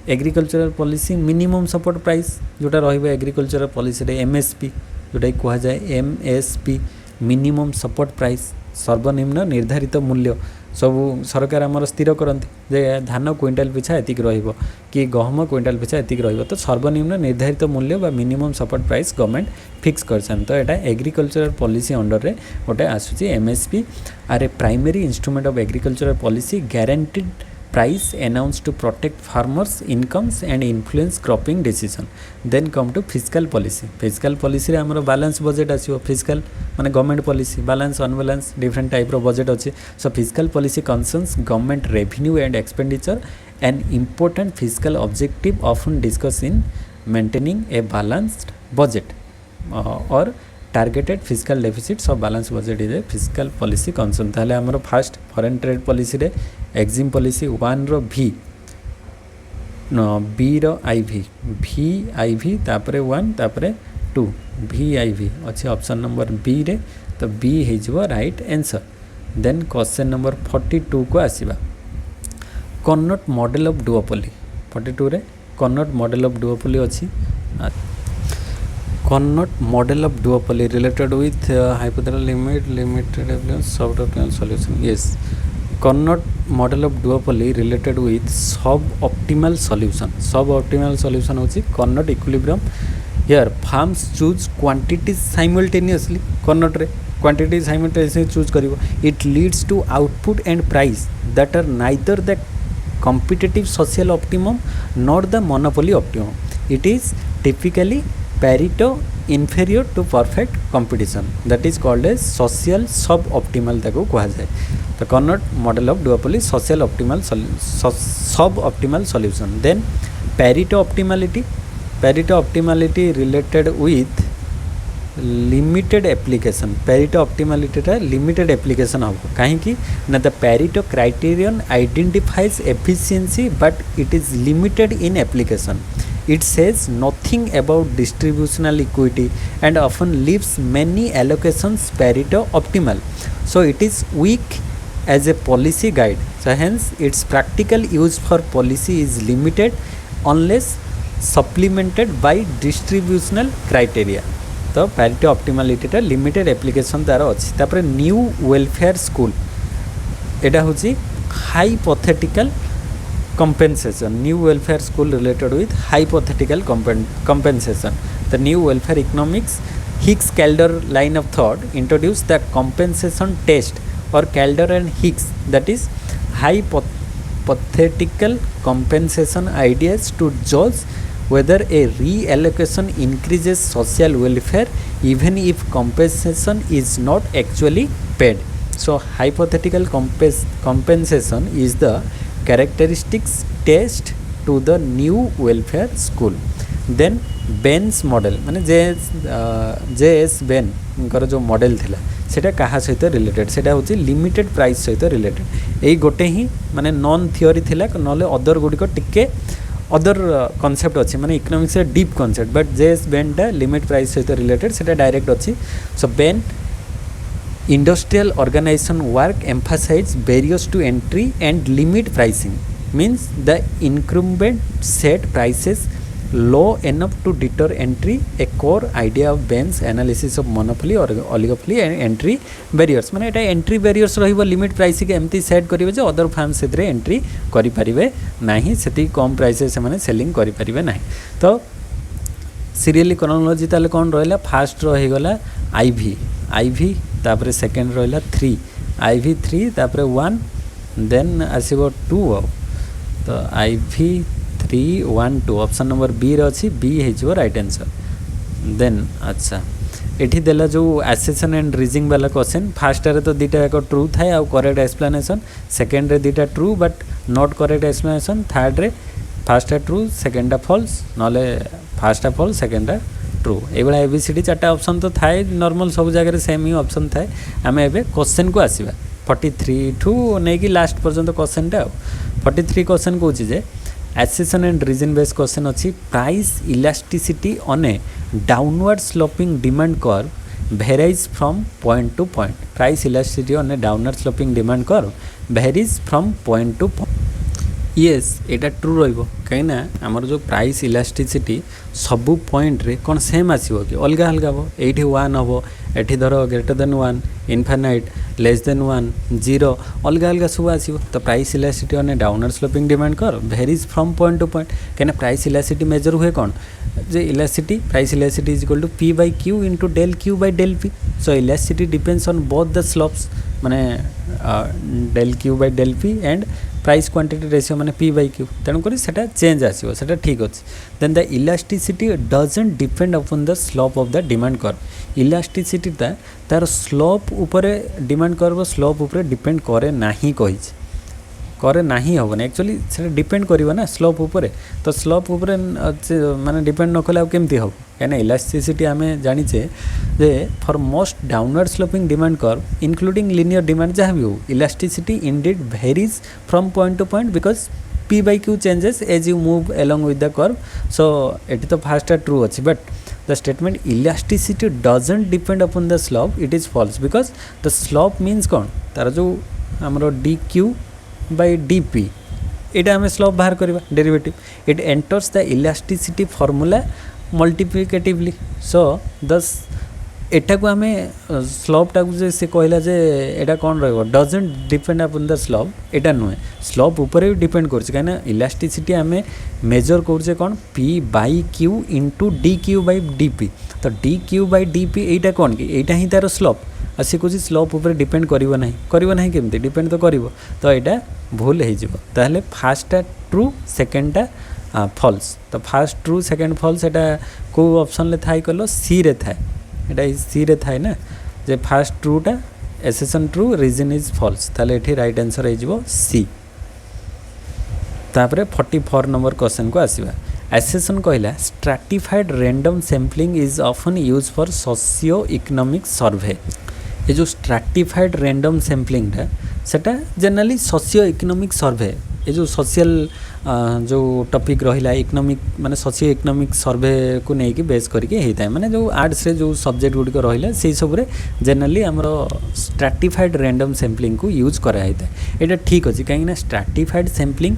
agricultural policy minimum support price जोटा रहिबो agricultural policy रे MSP जोटा कहा जाए MSP मिनिमम सपोर्ट प्राइस सर्वनिम्न निर्धारित मूल्य सब सरकार आमर स्थिर करती जे धान क्विंटाल पिछा एतिक रहिबो कि गहम क्विंटाल पिछा एतिक रहिबो तो सर्वनिम्न निर्धारित मूल्य बा minimum support price government fix करछन तो एटा एग्रीकल्चरल पॉलिसी अंडर रे गोटे आसुची MSP are a primary instrument of agricultural policy guaranteed price announced to protect farmers incomes and influence cropping decision then come to fiscal policy रे हमरो balance budget आसीबो fiscal माने government policy balance unbalance different type रो budget अछि so fiscal policy concerns government revenue and expenditure an important fiscal objective often discussed in maintaining a balanced budget or targeted fiscal deficits of balance budget is a fiscal policy concern ताले हमरो first foreign trade policy रे Exim policy 1 रो V no B रो IV तापरे 1 तापरे 2 VIV अच्छे option number B रे तो B हे जबो right answer then question number 42 को आसीबा कन्नट मॉडल ऑफ डुओपोली 42 रे कन्नट मॉडल ऑफ डुओपोली अछि Carnot model of duopoly related with hypothetical limited suboptimal solution. Yes, Carnot model of duopoly related with suboptimal solution. Suboptimal solution होची Carnot equilibrium. Here farms choose quantities simultaneously. Carnot रे quantities simultaneously choose करिवो. It leads to output and price that are neither the competitive social optimum nor the monopoly optimum. It is typically Pareto inferior to perfect competition that is called as social suboptimal ताको कहा जाए तो Carnot model of duopoly social optimal suboptimal solution then Pareto optimality related with limited application Pareto optimality टा limited application हो कहीं कि ना the Pareto criterion identifies efficiency but it is limited in application. It says nothing about distributional equity and often leaves many allocations Pareto optimal. So it is weak as a policy guide. So hence its practical use for policy is limited unless supplemented by distributional criteria. तो Pareto optimality टा limited application तार अछि तापर new welfare school एटा होछि hypothetical compensation new welfare school related with hypothetical compensation the new welfare economics Hicks Calder line of thought introduced the compensation test or Calder and Hicks that is hypothetical compensation ideas to judge whether a reallocation increases social welfare even if compensation is not actually paid. So hypothetical compensation is the characteristics test to the new welfare school. Then बेन्स model माने JS Ben जो model थिला सेटा कहा सहित related सेटा होची limited price सहित रिलेटेड एई गोटे ही माने नॉन थियोरी थिला नले अदर गुडी को टिके अदर कॉन्सेप्ट अच्छी माने economics deep concept but J S Bain टा लिमिट प्राइस सहित रिलेटेड सेटा डायरेक्ट अच्छी. So Bain industrial organisation work emphasise barriers to entry and limit pricing means the incumbent set prices low enough to deter entry, a core idea of Bain's analysis of monopoly or oligopoly and entry barriers. माने एटा entry barriers रहिबो limit price के एमती set करिवे जे other farm सेतरे entry करि परिवे नाही सेति कम price से माने सेलिंग करि परिवे नाही. तो सीरियली क्रोनोलॉजी ताले कोन रहला फास्ट रहि गला आईवी तापर सेकंड रहला 3 आईवी 3 तापर 1 देन आसीबो 2 तो आईवी 3 1 2 ऑप्शन नंबर बी रे अच्छी बी हो राइट आंसर. देन अच्छा एठी देला जो एसेसन एंड रीजनिंग वाला क्वेश्चन फर्स्ट रे तो दीटा एक ट्रू थाए आ करेक्ट एक्सप्लेनेशन सेकंड रे दीटा true but not correct explanation third रे फर्स्ट ट्रू सेकंड फॉल्स नले फर्स्ट फॉल्स सेकंड ट्रू एबला एबीसीडी चारटा ऑप्शन तो थाए नॉर्मल सब जगह रे सेम ही ऑप्शन थाए. आमे एबे क्वेश्चन को आसीबा 43 ठू नै कि लास्ट पर्यंत क्वेश्चन टा 43 क्वेश्चन कहूची जे assertion and reason based question अच्छी price elasticity on a downward sloping demand curve varies from point to point. Price elasticity on a downward sloping demand curve varies from point to point. Yes एटा true रहिबो कहिना हमर जो price elasticity सबु point रे कोन same आसीबो कि अलगा अलगा हो एठी 1 हबो एठी धरो greater than 1 infinite less than 1 0 अलगा अलगा सब आसीबो. तो price elasticity on a downward sloping demand curve varies from point to point कहिना प्राइस इलास्टिसिटी मेजर हुए कोन जे elasticity price elasticity is equal to p by q into del q by del p. So elasticity depends on both the slopes माने del q by del p and price quantity ratio माने p by q तेणु करी सेटा change आसीबो सेटा ठीक अछि. Then the elasticity doesn't depend upon the slope of the demand curve. Elasticity तार slope उपरे डिमांड कर्व स्लोप उपरे डिपेंड करे नाही कहिछ करे नाही होबन एक्चुअली सेटा डिपेंड करिवो ना स्लोप उपरे. तो स्लोप उपरे माने डिपेंड न कले केमती हो कहना इलास्टिसिटी आमे जानि छे J for most downward sloping demand curve including linear demand जहाँ भी हो elasticity Indeed varies from point to point because p by q changes as you move along with the curve. So eighty तो fast true अच्छी but the statement elasticity doesn't depend upon the slope it is false because the slope means कौन तार जो हमरो dq by dp एटा हमें slope बाहर करबा derivative it enters the elasticity formula multiplicatively. So this एटा को हमें स्लोप टाक जे से कहला जे एटा कौन रहबो doesn't depend upon the slope एटा नुहे स्लोप ऊपर डिपेंड करछ काना इलास्टिसिटी हमें मेजर करछे कौन p by q into dq by dp. तो dq by dp एटा कौन कि एटा ही तार स्लोप आसी कुछ स्लोप ऊपर डिपेंड करिवो नाही केमती डिपेंड तो करिवो. तो एटा भूल हे जिवो ताहले फर्स्ट ट्रू सेकंड फॉल्स. तो फर्स्ट ट्रू सेकंड फॉल्स एटा को ऑप्शन ले थाई कलो सी रे थाए एटा सी रे थाए ना जे फर्स्ट ट्रूटा assertion true reason is false ताले एठी राइट आंसर हे जिवो सी. तापरे 44 नंबर क्वेश्चन को आसीबा. एसेसन कहला stratified random sampling is often use for socio economic सर्वे. ये जो स्ट्रैटिफाइड रैंडम सैम्पलिंग टा सेटा जनरली सोशियो इकोनॉमिक सर्वे ये जो सोशल जो टॉपिक रहिला इकोनॉमिक माने सोशियो इकोनॉमिक सर्वे को नहीं कि बेस करके होता है माने जो आर्ट्स रे जो सब्जेक्ट गुडी को रहिला से सब रे जनरली हमरो स्ट्रैटिफाइड रैंडम सैम्पलिंग को यूज करा होता है. एटा ठीक अछि काहे ना stratified sampling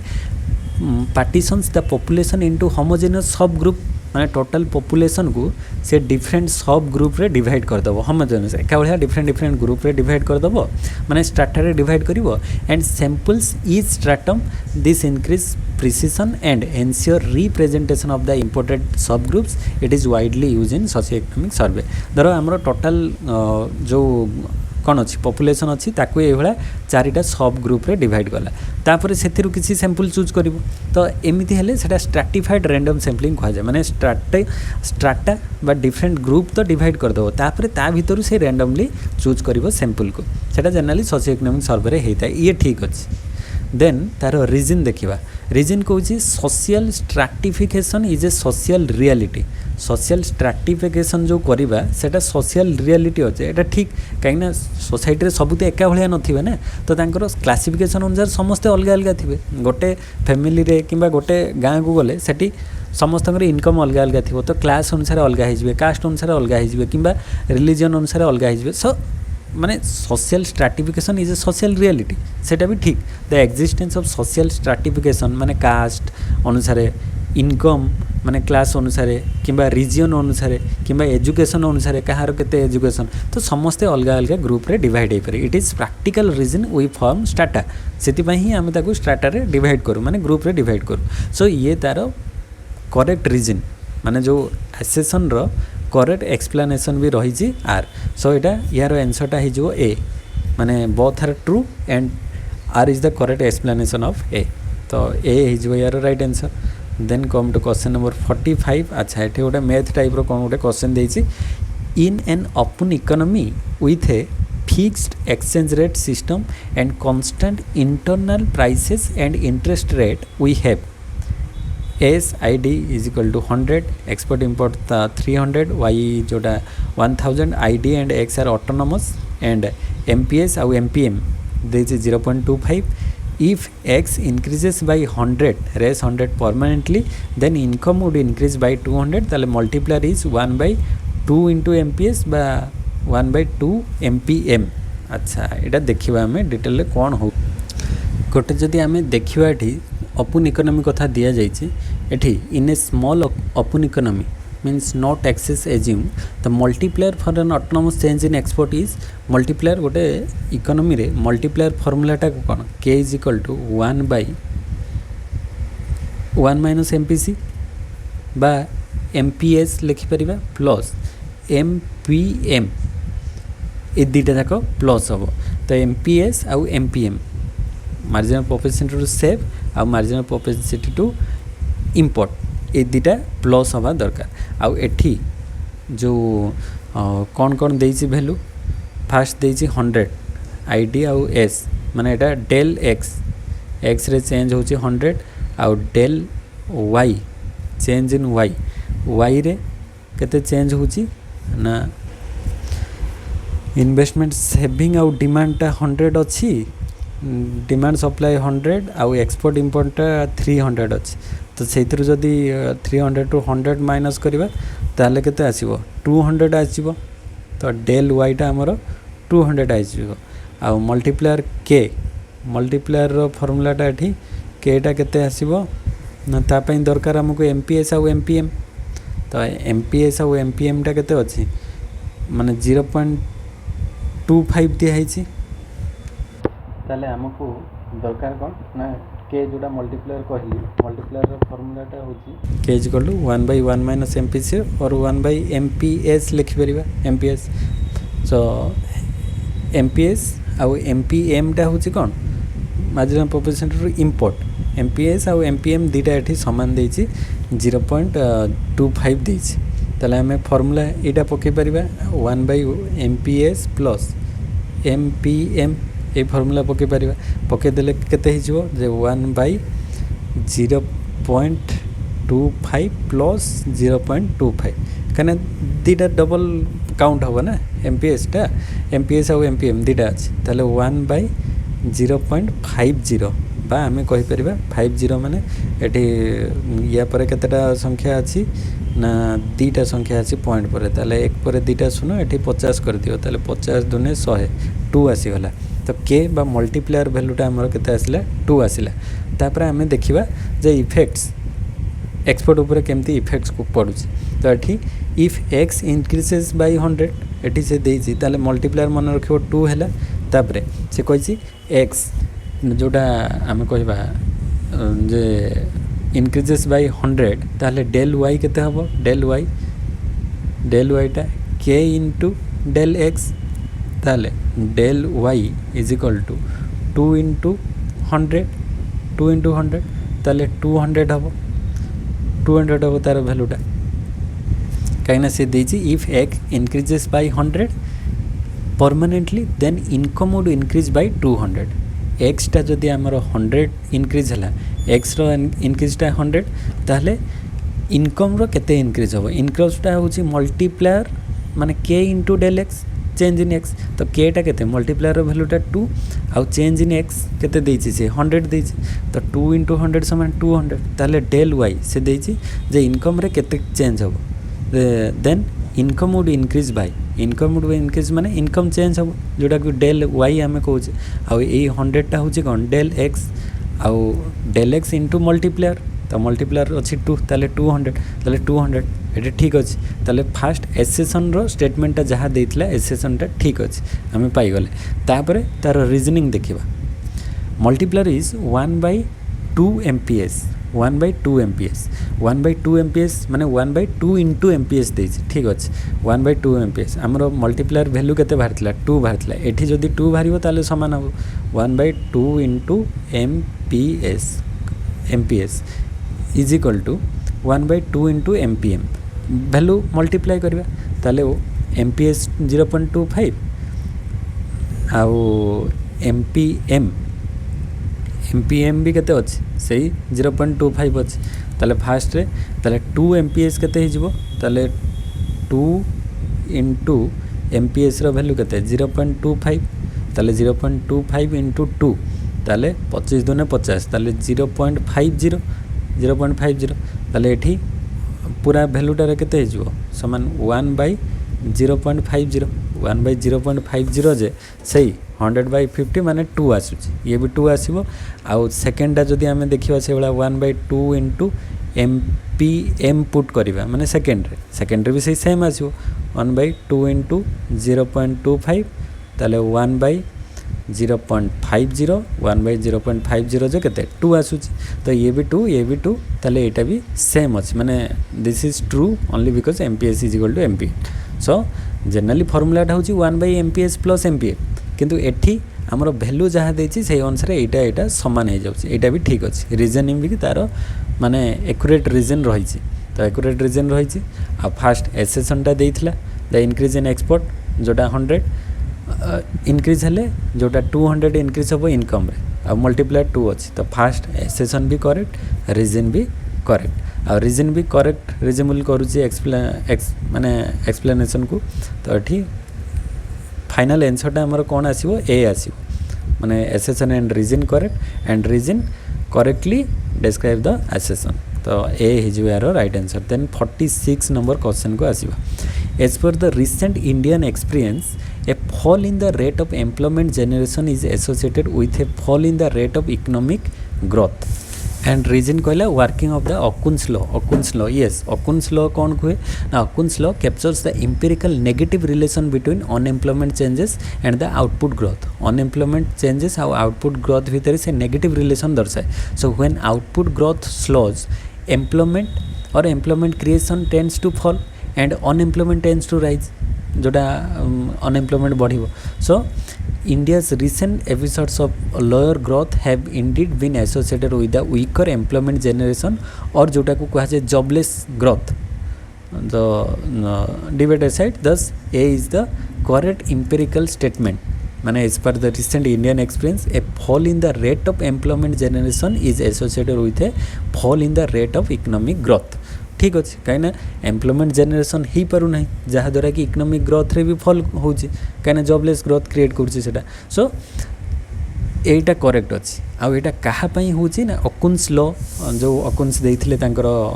partitions the population into homogeneous सब ग्रुप माने टोटल पॉपुलेशन को से डिफरेंट सब ग्रुप रे डिवाइड कर दबो होमोजेनियस एका भलिया डिफरेंट ग्रुप रे डिवाइड कर दबो माने स्ट्रैटा रे डिवाइड करिवो and samples each stratum this increase precision and ensure representation of the imported subgroups it is widely used in socio economic survey. धरो हमरो टोटल जो कौन अच्छी पॉपुलेशन अच्छी ताकू ये भाया चारिटा सब ग्रुप रे डिवाइड कला तापर से किसी सैंपल चूज कर तो एमती हेले सेटा स्ट्राटिफाइड रैंडम सैंपलिंग कह जाए माने स्ट्राटा बा डिफरेंट ग्रुप तो डिवाइड करदेव तापर ता भितर से रैंडमली चूज कर सैंपल को सेटा जनरली सोशियो इकोनॉमिक सर्वे होता है ये ठीक अच्छे देन तार रीजन देखा रीजन कौन social stratification is a social reality social stratification जो करवा सेटा सोशल रियलिटी अच्छे यहाँ ठीक कहीं सोसाइटी सब तो एका भाया नथिबे ना तो तांकर क्लासिफिकेशन अनुसार समस्ते अलग अलग थे गोटे फैमिली रे किंबा गोटे गाँव को गले सेठी समस्त इनकम अलग अलग थी तो क्लास अनुसार अलग हो कास्ट अनुसार अलग हो कि रिलीजन अनुसार अलग हो सो माने social stratification is a social reality सेटा भी ठीक the existence of social stratification माने कास्ट अनुसार इनकम माने क्लास अनुसार किंबा रिजियन अनुसार किंबा एजुकेशन अनुसार कहार केते एजुकेशन तो समस्ते अलग अलग ग्रुप रे डिवाइड हो पारे it is practical reason we form strata से ही आम ताको स्ट्राटा रे डिवाइड करूँ माने ग्रुप रे डिवाइड करूँ सो ये तार करेक्ट रीजन माने जो एसेसन रो करेक्ट एक्सप्लेनेशन भी रही आर सो यहाँ यार आंसरटा हो ए माने both are true and R is the correct explanation of A तो ए हो यार right answer then come to question number 45 अच्छा ये गोटे मैथ टाइप रो कौन गोटे क्वेश्चन देछि in an open economy with a fixed exchange rate system and constant internal prices and interest rate we have SID is equal to 100 export import 300 Y जोटा 1000 ID and X are autonomous and MPS और MPM this is 0.25 if X increases by 100 raise 100 permanently then income would increase by 200 ताले multiplier is 1 by 2 into MPS बा 1 by 2 MPM अच्छा यहाँ देखा आम detail कौन हो गोटे जदि आम देखा ये ओपन इकोनॉमी कथा दिया जाइए in a small open economy means not excess assume the multiplier for an autonomous change in export is multiplier गोटे इकोनॉमी रे मल्टीप्लेयर फॉर्मूलाटा कौन K is equal to 1 by 1 minus MPC बा MPS लिखिपर plus MPM ये दुटा जाक plus हम तो MPS आउ MPM marginal propensity to save आ मार्जिनल प्रोपेंसिटी टू इंपोर्ट ये दुटा प्लस हवा दरकार आउ एठी जो कौन कौन देइछि वैल्यू फास्ट देइछि 100 ID आउ S माने एटा डेल X रे चेंज होछि 100 आउ del Y change in Y रे केते चेंज होछि ना इन्वेस्टमेंट सेविंग आउ डिमांडटा 100 अछि डिमांड सप्लाई 100 आउ एक्सपोर्ट इम्पोर्टा 300 अच्छी तो से जदि 300 टू 100 माइनस करवा ताले केते आसीबो 200 आसीबो तो डेल वाईटा आमर 200 आसीबो आउ मल्टीप्लायर के मल्टीप्लायर रो फॉर्मूलाटा एठी केटा केते आसीबो ना ता पई दरकार हमको MPS आउ MPM तो MPS आउ MPM टा केते अछि माने 0.25 दिया हैछि ताले हमको दरकार कौन ना के जोड़ा मल्टीप्लायर कहली मल्टीप्लायर फॉर्मूलाटा होची k is equal to 1 by 1 minus MPC और 1 by MPS लिखि परिबा MPS सो MPS आउ MPM टा होची कौन marginal propensity to import MPS आउ MPM दुटा एठी समान देछि 0.25 देछि ताले हमें फॉर्मूला एटा पके परिबा 1 by MPS प्लस MPM ये फॉर्मूला पके पारिबा पके देले केते हिजो जे 1 by 0.25 प्लस 0.25 कने दीटा डबल काउंट होबा ना MPS और MPM दीटा अछि ताले 1 by 0.50 बा हमें कहि परिबा 50 माने एठी या पर केतेटा संख्या अछि ना दीटा संख्या अछि पॉइंट पर ताले एक पर दीटा सुनो एठी 50 कर दियो ताले 50 दुने 100 2 आसी गला तो के बा मल्टीप्लायर वैल्यूटा हमर केते आसिला 2 आसिला तापर हमें देखिबा जे इफेक्ट्स एक्सपोर्ट ऊपर केमती इफेक्ट्स को पडुची तो एठी इफ x इंक्रीजेस बाय 100 एठी से देछि ताले मल्टीप्लायर मन रखिबो 2 हैला तापर से कहिछि x जोटा हमें कहबा जे इंक्रीजेस बाय 100 ताले डेल y केते हबो डेल y टा k into डेल x ताले del y is equal to 2 into 100 2 into 100 ताले 200 हम 200 हम तार भैल्यूटा कहीं सी देती if x increases by 100 permanently then income would increase by 200 एक्सटा जदि आमर 100 इनक्रीज है एक्स इनक्रीजटा 100 ताहले इनकम रो केते इनक्रीज हम इनक्रीजटा हूँ मल्टीप्लायर माने k into del x change in x तो केटा केते मल्टीप्लायर वैल्यूटा 2 आउ चेंज इन एक्स केते देछि से 100 देछि तो 2 इंटू 100 समान 200 ताहले डेल वाई से देछि जे इनकम रे केते चेंज हम then income would increase by income would increase माने इनकम चेंज हम जोटा कि डेल वाई आम कहूँ आउ ये 100टा हूँ कौन डेल एक्स आउ डेल एक्स इंटू मल्टीप्लायर तो मल्टीप्लायर अच्छी 2 ताले 200 ताले 200 ये ठीक अच्छे ताले फास्ट एसेसन रो स्टेटमेंटा जहाँ देइथिला एसेसनटा ठीक अच्छे आम पाइगले तापर तार रीजनिंग देखा multiplier is 1/2 MPS 1/2 MPS 1/2 MPS माने 1/2 इंटू MPS देछि ठीक अच्छे 1/2 MPS आमर मल्टीप्लायर वैल्यू केते बाहरथिला 2 बाहरथिला एठी जदि 2 बाहरिबो ताले समान हो 1/2 into MPS is equal to 1/2 into MPM value multiply करवा ताले वो MPS 0.25 आउ MPM भी केते अच्छे सही 0.25 अच्छे ताले फास्ट रे ताले 2 MPS केते हिजबो ताले 2 इंटू MPS रो वैल्यू केते 0.25 ताले 0.25 इंटू 2 ताले 25 दूने 50 ताले 0.50 ताले एठी पूरा वैल्यूटार केते हिजबो समान 1/0.50 1/0.50 जे सही 100/50 माने 2 आसुची ये भी 2 आसीबो आउ सेकेंडटा जदि आमे देखिबा से वाला 1/2 इंटू MPM पुट करिबा माने सेकेंड रे भी सही सेम आसीबो 1/2 इंटू 0.25 ताले 1/0.50 जो केते 2 आसुची तो ये भी 2 ताले एटा भी सेम अछि माने this is true only because MPS is equal to MPM so generally फॉर्मूलाटा होची 1/MPS प्लस MPM किंतु एठी हमर वैल्यू जहाँ देछि से अनुसार एटा समान हो जाउछि एटा भी ठीक अछि रीजनिंग भी तार माने एक्यूरेट रीजन रहिछि तो एक्यूरेट रीजन रहिछि आ फास्ट एसेसनटा देइथिला द इंक्रीज इन एक्सपोर्ट जोटा 100 इंक्रीज हेले जोटा 200 इंक्रीज हम इनकम रे आ मल्टीप्लायर 2 अच्छी तो फास्ट एसेसन भी करेक्ट रीजन भी करेक्ट आ रीजन भी करेक्ट रिजेबल करुच्ची माने एक्सप्लेनेशन को तो ये फाइनल आंसरटा आमर कौन आसीबो ए आसीबो माने assertion and reason correct and reason correctly describe the assertion तो ए हिजो यार right answer then 46 number question को आसीबा as per the recent Indian experience a fall in the rate of employment generation is associated with a fall in the rate of economic growth and reason कहला working of the Okun's law yes Okun's law कौन हुए ना Okun's law captures the empirical negative relation between unemployment changes and the output growth unemployment changes और output growth भीतर से negative relation दर्शाए so when output growth slows employment or employment creation tends to fall and unemployment tends to rise जोटा unemployment बढ़िबो so India's recent episodes of lower growth have indeed been associated with the weaker employment generation और जोटा को कहा जाए jobless growth the debate aside this A is the correct empirical statement माने as per the recent Indian experience a fall in the rate of employment generation is associated with a fall in the rate of economic growth ठीक अच्छे कहीं employment generation हो पार ना जहाँद्वारा कि economic growth रे भी fall हो कहीं जॉबलेस ग्रोथ क्रिएट करुच्ची सो यहीटा करेक्ट अच्छी आउ यहाँ कहाँपाई हूँ ना अकुन्स लॉ जो अकुन्स देते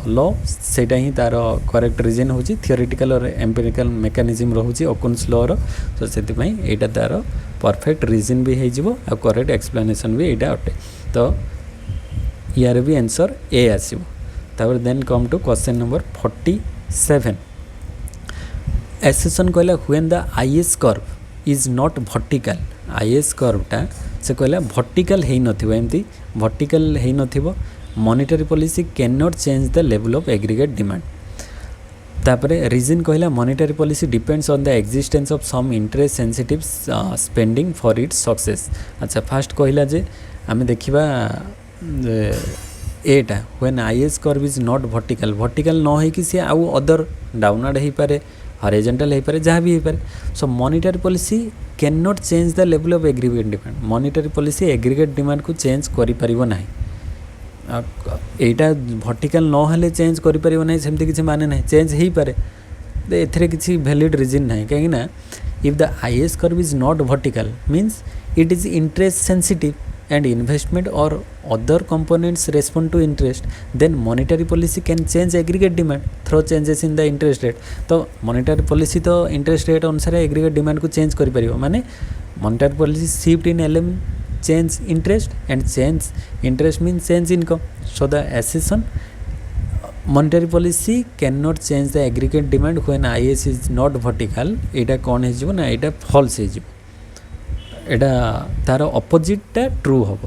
लॉ सेटा ही तार करेक्ट रीजन हूँ थियोरेटिकल और एम्पिरिकल मेकानिज्म रोचे अकुन्स लॉ तो से यहाँ तार परफेक्ट रीजन भी हो करेक्ट एक्सप्लेनेशन भी यहाँ अटे तो यार भी आंसर ए आसो तापर then come to question number 47 assertion कहला when the IS curve is not vertical IS कर्वटा से कहला वर्टिकल है नथिबो एमती वर्टिकल है नथिबो monetary policy can not change the level of aggregate demand तापरे रीजन कहला monetary policy depends on the existence of some interest sensitive spending for its success. अच्छा फास्ट कहला जे आमे देखिबा एटा when IAS curve is not vertical vertical न होई कि से आउ अदर डाउनवर्ड हे पारे हॉरिजॉन्टल हे पारे जहाँ भी हे पारे। So monetary policy can not change the level of aggregate demand. Monetary policy aggregate demand को चेंज करि परिबो नाही। एटा वर्टिकल न हेले चेंज करि परिबो नाही सेमति किछि माने नाही चेंज हेई पारे एथरे किछि वैलिड रीजन नाही काहे ना if the IAS curve is not vertical means it is interest sensitive and investment or other components respond to interest, then monetary policy can change aggregate demand through changes in the interest rate। तो monetary policy तो interest rate अनुसार aggregate demand को change करि परिबो माने monetary policy shift in LM change interest and change interest means change income। so the assertion monetary policy cannot change the aggregate demand when IS is not vertical एटा कोन हे जिवो ना एटा false हे जिवो एटा तार अपोजिटा true हम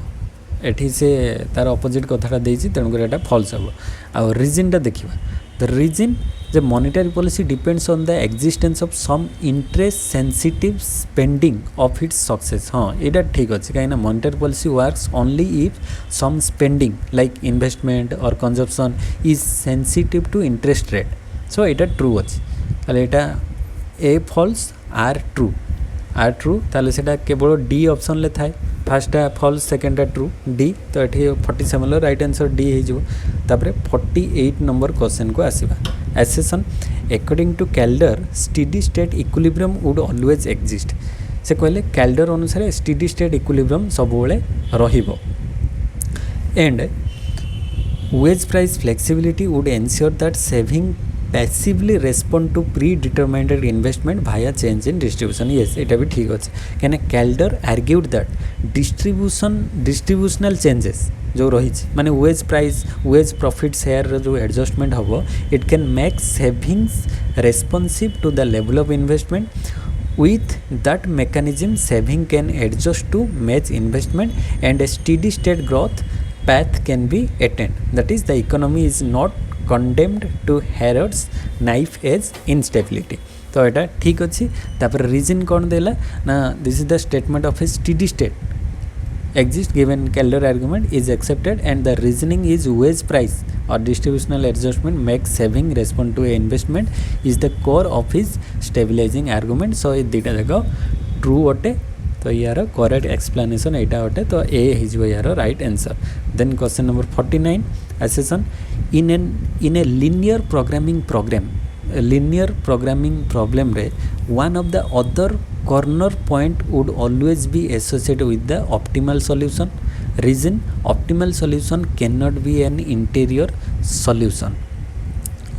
एठी से तार अपोजिट कथाटा देछि तेणुकर एटा false हम। आ रीजनटा देखिबा द रीजन जे monetary policy depends on the existence of some interest sensitive spending of its success. हाँ एटा ठीक अछि काहे ना monetary policy works only if some spending like investment और consumption is sensitive to interest rate. So एटा true अछि ताले एटा A false R true R true ताले सेटा केवल डी ऑप्शन ले थाए फार्स्टा फॉल्स सेकेंडा ट्रू डी तो ये 47 राइट आंसर डी हो तापरे 48 नंबर क्वेश्चन को आसीबा assertion according to Kaldor steady state equilibrium would always exist. से कहले कैल्डर अनुसार स्टेडी स्टेट इक्विलिब्रियम सब बेले रहिबो and wage price flexibility would ensure that saving passively respond to predetermined investment via change in distribution. Yes एटा भी ठीक अच्छे कहीं Kaldor argued that distributional changes जो रही माने wage price wage profit share जो एडजस्टमेंट हम it can make savings responsive to the level of investment with that mechanism saving can adjust to match investment and a steady state growth path can be attained, that is the economy is not condemned to Herod's knife edge instability। तो एटा ठीक अच्छी तापर reason कौन देला ना this is the statement of A steady state exist given Kaldor argument is accepted and the reasoning is wage price or distributional adjustment makes saving respond to a investment is the core of his stabilizing argument। so ये दुटा जाक true अटे तो यार correct explanation यहाँ अटे तो A हो यार right answer. Then question number 49 assertion in a linear programming problem रे one of the other corner point would always be associated with the optimal solution। reason optimal solution cannot be an interior solution।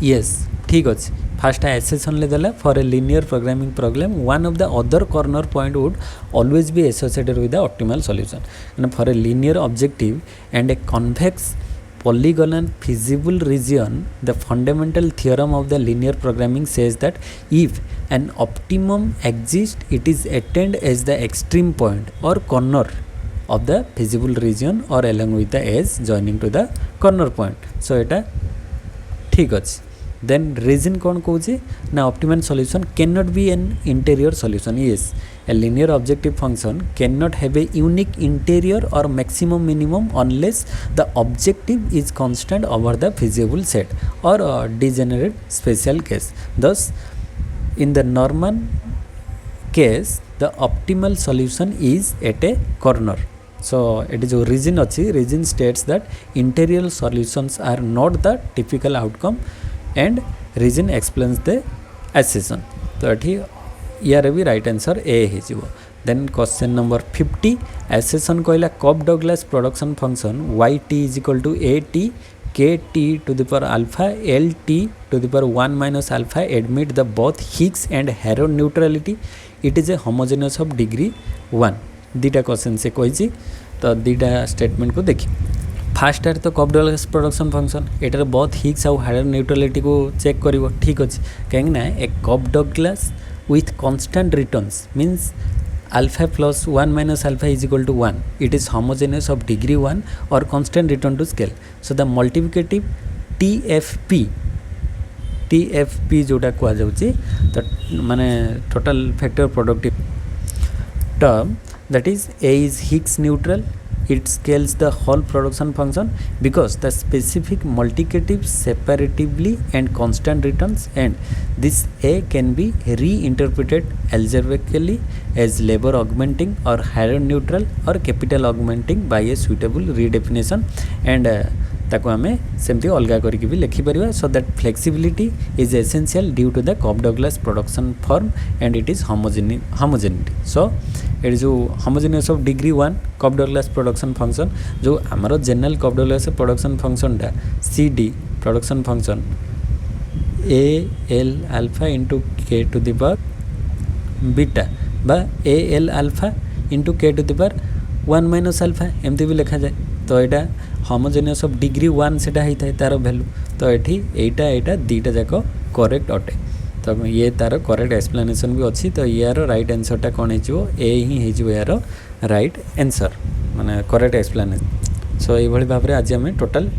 yes ठीक अच्छे fast एसेसन ले देला for a linear programming problem one of the other corner point would always be associated with the optimal solution. For a linear objective and a convex polygonal feasible region the fundamental theorem of the linear programming says that if an optimum exists it is attained as the extreme point or corner of the feasible region or along with the edge joining to the corner point। so eta ठीक अच्छे then reason कौन कहूँ ना optimal solution cannot be an interior solution। yes a linear objective function cannot have a unique interior or maximum minimum unless the objective is constant over the feasible set or degenerate special case। thus in the normal case the optimal solution is at a corner। so it is a reason अच्छी reason states that interior solutions are not the typical outcome and reason explains the assertion। तो ये यार भी right answer A हो। Then question number 50 assertion कहला Cobb Douglas production function Y T is equal to A T K T to the power alpha L T to the power 1 minus alpha admit the both Hicks and Harrod neutrality it is a homogeneous of degree 1। दुटा question से कही तो दुटा statement को देखी first आर तो Cobb Douglas production function एटार बोथ हिग्स आउ हेरोड न्यूट्रलिटी को चेक कर ठीक अच्छे कहीं A Cobb Douglas with constant returns means alpha plus 1 minus alpha is equal to 1 it is homogeneous of degree 1 or constant return to scale। so the multiplicative TFP TFP जोटा कह जाउची तो माने total factor productive term, that is A is Higgs neutral. It scales the whole production function because the specific multiplicative separatively and constant returns, and this A can be reinterpreted algebraically as labor augmenting or higher neutral or capital augmenting by a suitable redefinition, and ताको आमे सेमती अलगा करके भी लिखि परिबा. So that flexibility is essential due to the Cobb Douglas production form and it is homogeneity. So it जो homogeneous of degree 1 Cobb Douglas production function जो आमर जनरल कॉफ डगलास प्रोडक्शन फंक्शनटा CD production function AL alpha into K to the power beta बा AL alpha into K to the power 1 minus alpha एमती भी लिखा जाए. तो यहाँ होमोजेनियस ऑफ डिग्री 1 सेटा होता है तार वैल्यू. तो ये दीटा जाक करेक्ट अटे. तो ये तार करेक्ट एक्सप्लेनेशन भी अच्छी. तो यार राइट आंसरटा कौन हो ए ही हो यार राइट आंसर माने करेक्ट एक्सप्लेनेशन. सो ये भाव में आज आम टोटाल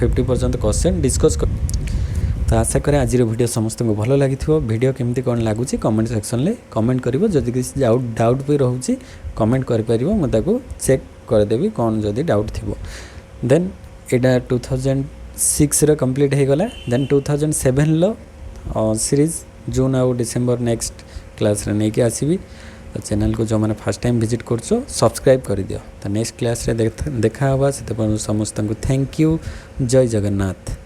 50% क्वेश्चन डिस्कस कर. तो आशा करें आज वीडियो समस्त को भल लगी. वीडियो केमती कौन लगुच कमेंट सेक्शन में कमेंट कर. जदि किसी डाउट भी रोचे कमेंट कर मुझे चेक करदेवी कौन जदि डाउट थी. देन एटा 2006 रो कंप्लीट हो गला. देन 2007 लो सीरीज जून आउ डिसेंबर नेक्स्ट क्लास रे नहीं आसबि. तो चैनल को जो मैंने फर्स्ट टाइम विजिट कर सब्सक्राइब कर दियो. तो नेक्स्ट क्लास रे देखा हवा से समस्त को थैंक यू. जय जगन्नाथ.